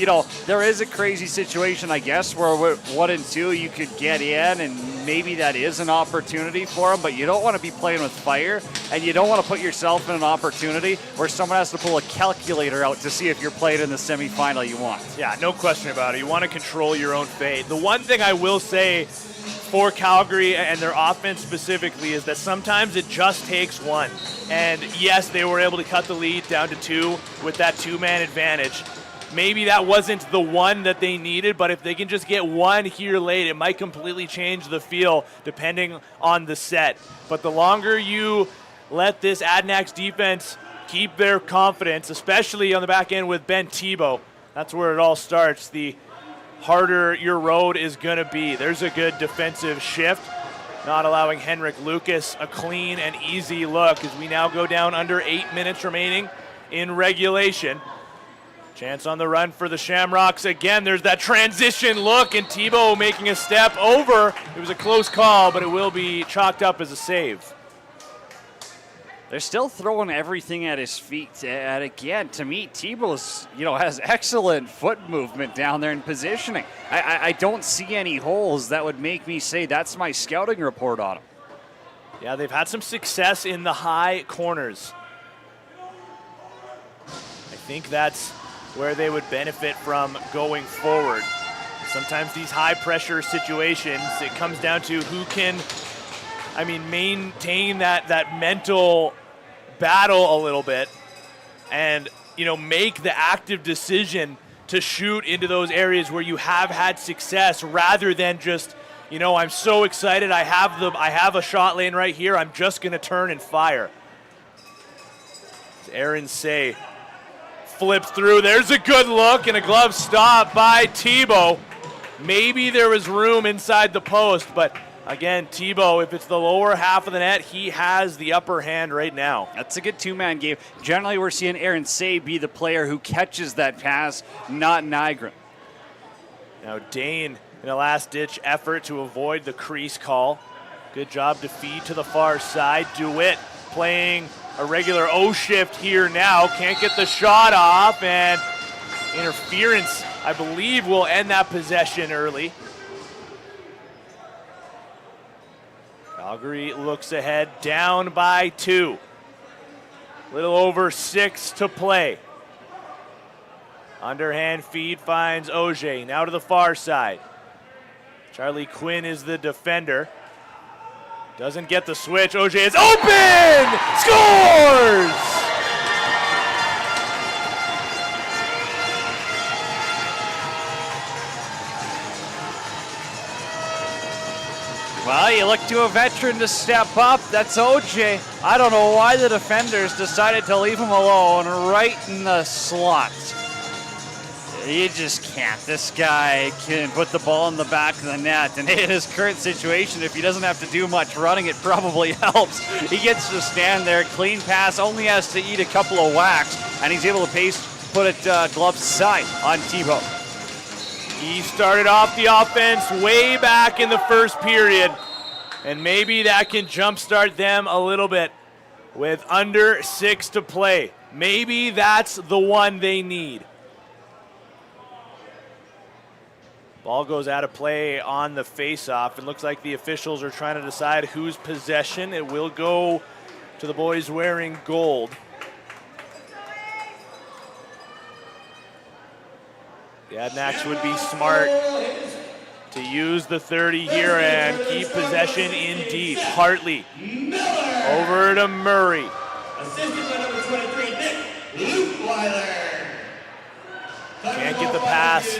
there is a crazy situation, I guess, where with 1-2 you could get in, and maybe that is an opportunity for them, but you don't want to be playing with fire, and you don't want to put yourself in an opportunity where someone has to pull a calculator out to see if you're playing in the semifinal you want. Yeah, no question about it. You want to control your own fate. The one thing I will say for Calgary and their offense specifically is that sometimes it just takes one. And yes, they were able to cut the lead down to 2 with that 2-man advantage. Maybe that wasn't the one that they needed, but if they can just get one here late, it might completely change the feel depending on the set. But the longer you let this Adanacs defense keep their confidence, especially on the back end with Ben Tebow, that's where it all starts. The harder your road is going to be. There's a good defensive shift, not allowing Henrik Lucas a clean and easy look as we now go down under 8 minutes remaining in regulation. Chance on the run for the Shamrocks again. There's that transition look, and Tebow making a step over. It was a close call, but it will be chalked up as a save. They're still throwing everything at his feet. And again, to me, Tebow's, has excellent foot movement down there in positioning. I don't see any holes that would make me say that's my scouting report on him. Yeah, they've had some success in the high corners. I think that's where they would benefit from going forward. Sometimes these high pressure situations, it comes down to who can, maintain that mental battle a little bit and, make the active decision to shoot into those areas where you have had success rather than just, you know, I'm so excited, I have a shot lane right here, I'm just going to turn and fire. Aaron Say flips through. There's a good look and a glove stop by Thibault. Maybe there was room inside the post, but again, Thibault, if it's the lower half of the net, he has the upper hand right now. That's a good two-man game. Generally, we're seeing Aaron Say be the player who catches that pass, not Nygren. Now Dane in a last-ditch effort to avoid the crease call. Good job to feed to the far side. DeWitt playing a regular O-shift here now. Can't get the shot off, and interference, I believe, will end that possession early. Calgary looks ahead, down by 2. Little over 6 to play. Underhand feed finds Auger, now to the far side. Charlie Quinn is the defender. Doesn't get the switch. Auger is open! Scores! Well, you look to a veteran to step up. That's OJ. I don't know why the defenders decided to leave him alone right in the slot. You just can't. This guy can put the ball in the back of the net. And in his current situation, if he doesn't have to do much running, it probably helps. He gets to stand there, clean pass, only has to eat a couple of whacks, and he's able to put it glove side on Thibault. He started off the offense way back in the first period, and maybe that can jumpstart them a little bit with under 6 to play. Maybe that's the one they need. Ball goes out of play on the face-off. It looks like the officials are trying to decide whose possession. It will go to the boys wearing gold. The Adanacs would be smart to use the 30 here and keep possession in deep. Hartley over to Murray. Assisted by number 23, Nick Lutweiler. Can't get the pass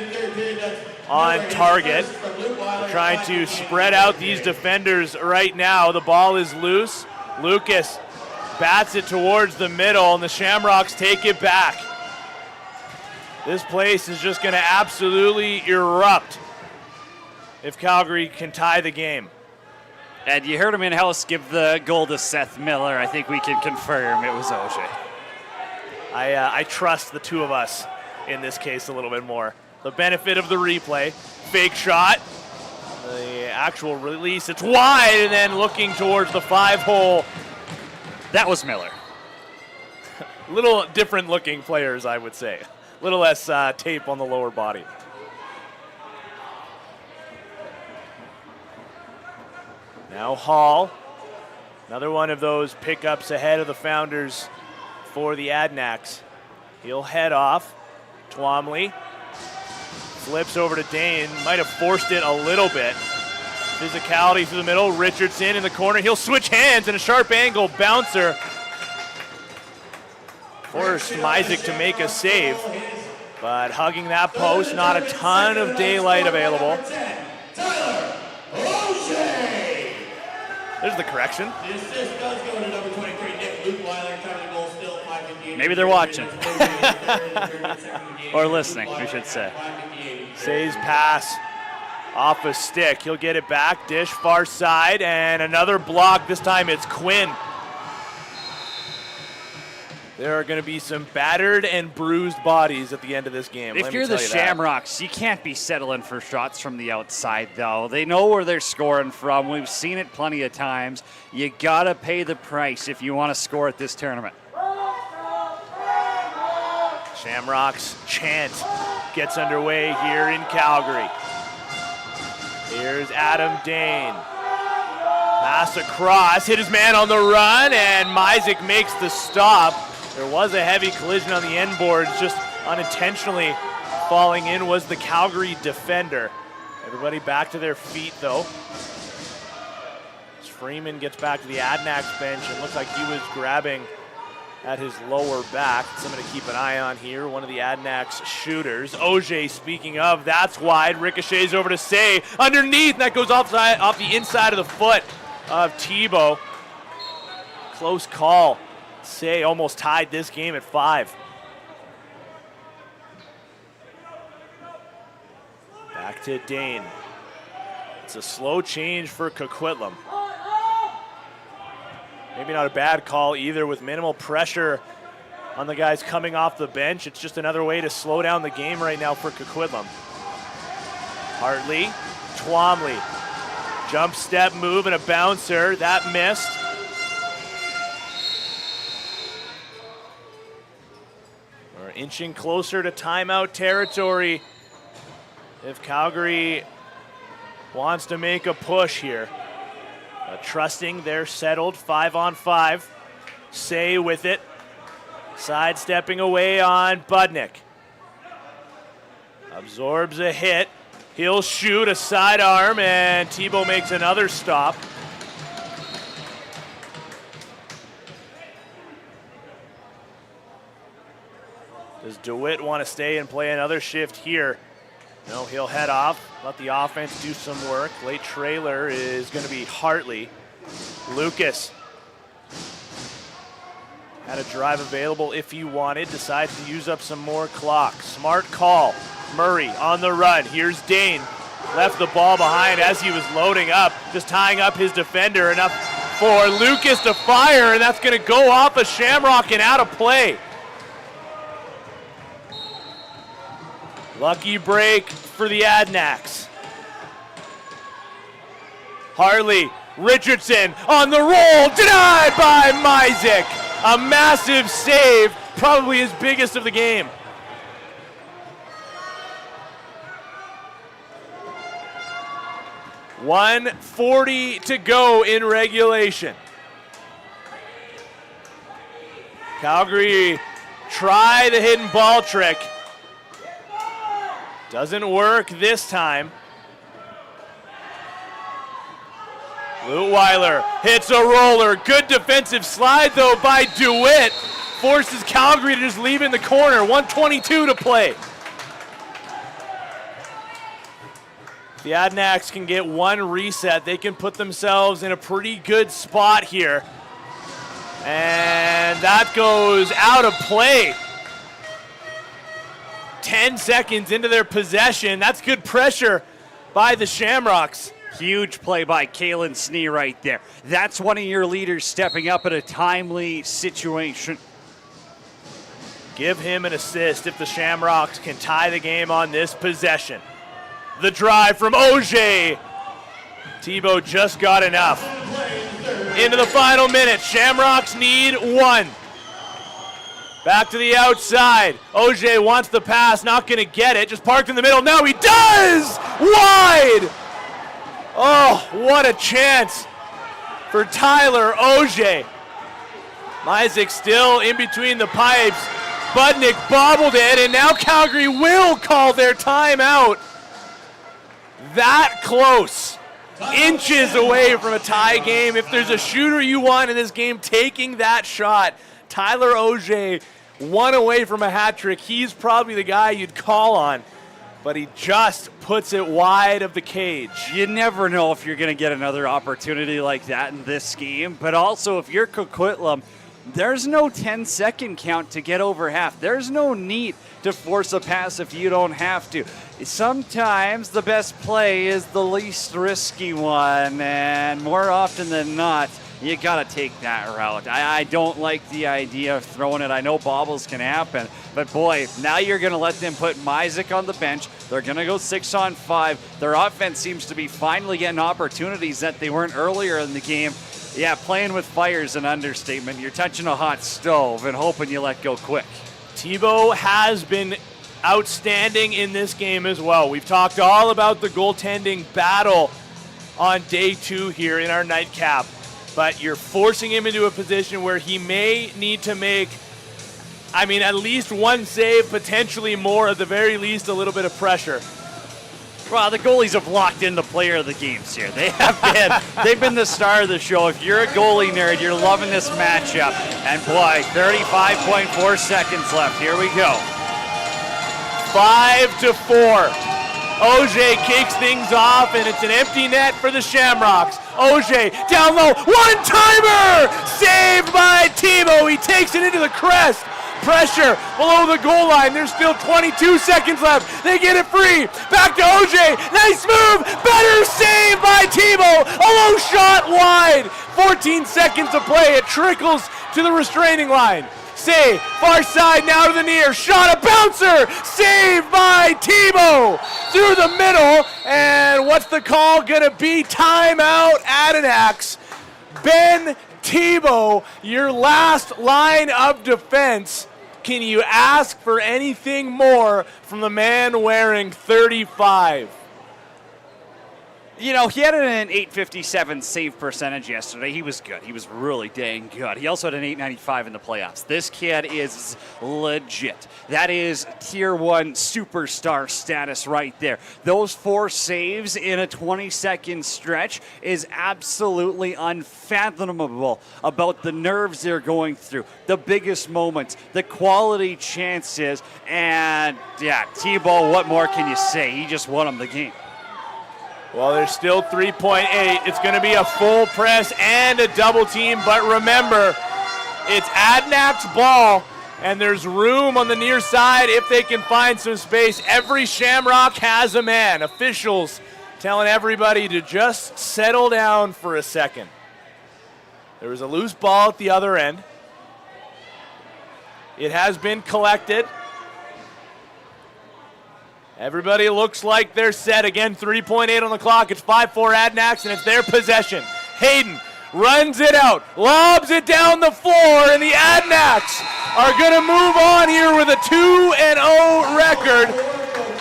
on target. Trying to spread out these defenders right now. The ball is loose. Lucas bats it towards the middle, and the Shamrocks take it back. This place is just going to absolutely erupt if Calgary can tie the game. And you heard him in-house give the goal to Seth Miller. I think we can confirm it was OJ. I trust the two of us in this case a little bit more. The benefit of the replay. Fake shot. The actual release, it's wide, and then looking towards the 5-hole. That was Miller. Little different looking players, I would say. A little less tape on the lower body. Now Hall. Another one of those pickups ahead of the Founders for the Adanacs. He'll head off. Twomley flips over to Dane. Might have forced it a little bit. Physicality through the middle. Richardson in the corner. He'll switch hands and a sharp angle bouncer. Forced Isaac to make a save. But hugging that post, not a ton of daylight available. There's the correction. The assist does go to number 23, Nick Lutweiler. Counting goal still 5:58. Maybe they're watching. Or listening, we should say. Say's pass off a stick. He'll get it back. Dish far side, and another block. This time it's Quinn. There are going to be some battered and bruised bodies at the end of this game. If you're the Shamrocks, you can't be settling for shots from the outside, though. They know where they're scoring from. We've seen it plenty of times. You got to pay the price if you want to score at this tournament. Shamrocks chant gets underway here in Calgary. Here's Adam Dane. Pass across, hit his man on the run, and Isaac makes the stop. There was a heavy collision on the end boards, just unintentionally falling in was the Calgary defender. Everybody back to their feet, though. As Freeman gets back to the Adanacs bench, and looks like he was grabbing at his lower back. Something to keep an eye on here. One of the Adanacs shooters. Auger, speaking of, that's wide. Ricochets over to Say. Underneath, and that goes off the inside of the foot of Thibault. Close call. Say almost tied this game at 5. Back to Dane. It's a slow change for Coquitlam. Maybe not a bad call either, with minimal pressure on the guys coming off the bench. It's just another way to slow down the game right now for Coquitlam. Hartley, Twombly. Jump step move and a bouncer. That missed. We're inching closer to timeout territory if Calgary wants to make a push here. Trusting they're settled 5-on-5. Say with it. Sidestepping away on Budnick. Absorbs a hit. He'll shoot a sidearm, and Thibault makes another stop. Does DeWitt want to stay and play another shift here? No, he'll head off, let the offense do some work. Late trailer is going to be Hartley. Lucas had a drive available if he wanted, decides to use up some more clock. Smart call. Murray on the run. Here's Dane. Left the ball behind as he was loading up, just tying up his defender. Enough for Lucas to fire, and that's going to go off a Shamrock and out of play. Lucky break for the Adanacs. Harley, Richardson on the roll, denied by Myzik. A massive save, probably his biggest of the game. .140 to go in regulation. Calgary try the hidden ball trick. Doesn't work this time. Lutweiler hits a roller. Good defensive slide, though, by DeWitt. Forces Calgary to just leave in the corner. 1:22 to play. The Adanacs can get one reset. They can put themselves in a pretty good spot here. And that goes out of play. 10 seconds into their possession. That's good pressure by the Shamrocks. Huge play by Kalen Snee right there. That's one of your leaders stepping up in a timely situation. Give him an assist if the Shamrocks can tie the game on this possession. The drive from Auger. Thibault just got enough. Into the final minute. Shamrocks need one. Back to the outside. Auger wants the pass, not going to get it. Just parked in the middle. Now he does! Wide! Oh, what a chance for Tyler Auger. Myzik still in between the pipes. Budnick bobbled it, and now Calgary will call their timeout. That close. Inches away from a tie game. If there's a shooter you want in this game taking that shot, Tyler Auger, one away from a hat trick. He's probably the guy you'd call on, but he just puts it wide of the cage. You never know if you're going to get another opportunity like that in this game, but also if you're Coquitlam, there's no 10-second count to get over half. There's no need to force a pass if you don't have to. Sometimes the best play is the least risky one, and more often than not, you got to take that route. I don't like the idea of throwing it. I know bobbles can happen, but boy, now you're going to let them put Myzik on the bench. They're going to go 6-on-5. Their offense seems to be finally getting opportunities that they weren't earlier in the game. Yeah, playing with fire is an understatement. You're touching a hot stove and hoping you let go quick. Thibault has been outstanding in this game as well. We've talked all about the goaltending battle on day 2 here in our nightcap, but you're forcing him into a position where he may need to make, at least one save, potentially more, at the very least a little bit of pressure. Well, the goalies have locked in the player of the games here. They've been the star of the show. If you're a goalie nerd, you're loving this matchup. And boy, 35.4 seconds left. Here we go. 5-4. Auger kicks things off, and it's an empty net for the Shamrocks. Auger down low, one-timer! Saved by Thibault. He takes it into the crest. Pressure below the goal line. There's still 22 seconds left. They get it free. Back to Auger. Nice move. Better save by Thibault. A low shot wide. 14 seconds to play. It trickles to the restraining line. Save, far side now to the near, shot, a bouncer, saved by Thibault through the middle, and what's the call gonna be? Timeout, Adanacs. Ben Thibault, your last line of defense. Can you ask for anything more from the man wearing 35? You know, he had an 857 save percentage yesterday. He was good. He was really dang good. He also had an 895 in the playoffs. This kid is legit. That is tier 1 superstar status right there. Those 4 saves in a 20-second stretch is absolutely unfathomable about the nerves they're going through, the biggest moments, the quality chances, and yeah, Thibault, what more can you say? He just won him the game. Well, there's still 3.8. It's going to be a full press and a double team, but remember, it's Adanacs' ball, and there's room on the near side if they can find some space. Every Shamrock has a man. Officials telling everybody to just settle down for a second. There was a loose ball at the other end. It has been collected. Everybody looks like they're set. Again, 3.8 on the clock. It's 5-4 Adanacs, and it's their possession. Hayden runs it out, lobs it down the floor, and the Adanacs are going to move on here with a 2-0 record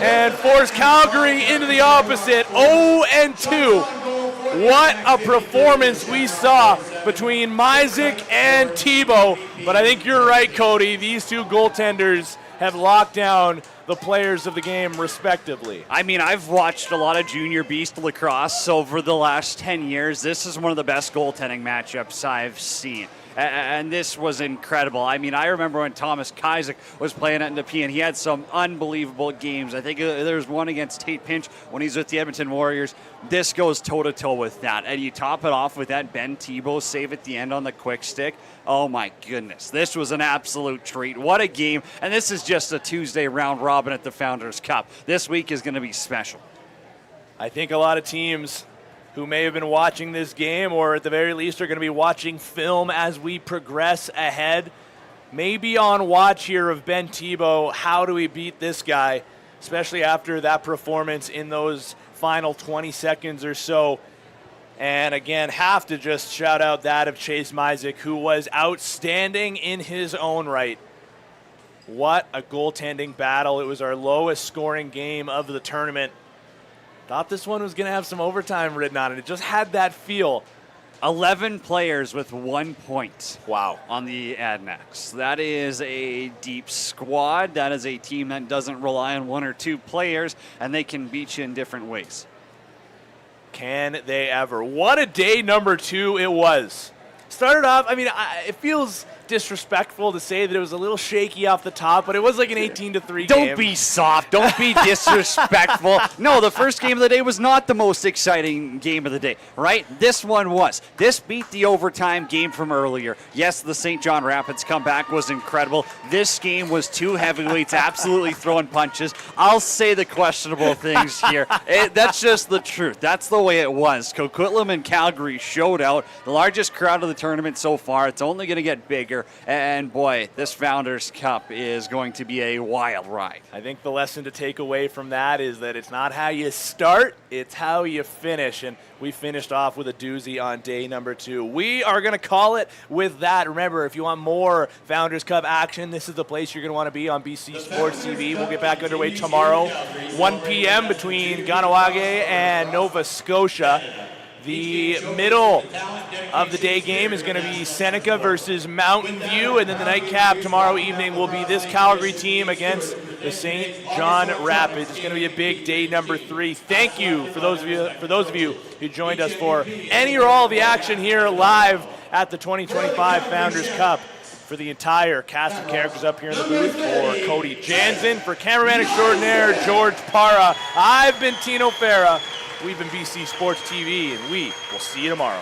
and force Calgary into the opposite, 0-2. What a performance we saw between Myzik and Thibault. But I think you're right, Cody. These two goaltenders have locked down the players of the game respectively. I mean, I've watched a lot of junior beast lacrosse over the last 10 years. This is one of the best goaltending matchups I've seen. And this was incredible. I mean, I remember when Thomas Kajzik was playing at Nepean. He had some unbelievable games. I think there was one against Tate Pinch when he's with the Edmonton Warriors. This goes toe-to-toe with that. And you top it off with that Ben Thibault save at the end on the quick stick. Oh, my goodness. This was an absolute treat. What a game. And this is just a Tuesday round robin at the Founders Cup. This week is going to be special. I think a lot of teams who may have been watching this game, or at the very least are going to be watching film as we progress ahead, may be on watch here of Ben Thibault. How do we beat this guy, especially after that performance in those final 20 seconds or so? And again, have to just shout out that of Chase Myzik, who was outstanding in his own right. What a goaltending battle. It was our lowest scoring game of the tournament. Thought this one was going to have some overtime written on it. It just had that feel. 11 players with 1 point. Wow. On the Adanacs. That is a deep squad. That is a team that doesn't rely on 1 or 2 players, and they can beat you in different ways. Can they ever? What a day number 2 it was. Started off, I mean, it feels disrespectful to say that it was a little shaky off the top, but it was like an 18-3 game. Don't be soft. Don't be disrespectful. No, the first game of the day was not the most exciting game of the day, right? This one was. This beat the overtime game from earlier. Yes, the St. John Rapids comeback was incredible. This game was 2 heavyweights absolutely throwing punches. I'll say the questionable things here. That's just the truth. That's the way it was. Coquitlam and Calgary showed out. The largest crowd of the tournament so far. It's only going to get bigger. And boy, this Founders Cup is going to be a wild ride. I think the lesson to take away from that is that it's not how you start, it's how you finish. And we finished off with a doozy on day number 2. We are going to call it with that. Remember, if you want more Founders Cup action, this is the place you're going to want to be on BC Sports TV. We'll get back underway tomorrow, 1 p.m. between Ganawage and Nova Scotia. The middle of the day game is going to be Seneca versus Mountain View, and then the nightcap tomorrow evening will be this Calgary team against the St. John Rapids. It's going to be a big day number 3. Thank you for those of you who joined us for any or all of the action here live at the 2025 Founders Cup. For the entire cast of characters up here in the booth, for Cody Jansen, for cameraman extraordinaire George Parra, I've been Tino Farah. We've been BC Sports TV, and we will see you tomorrow.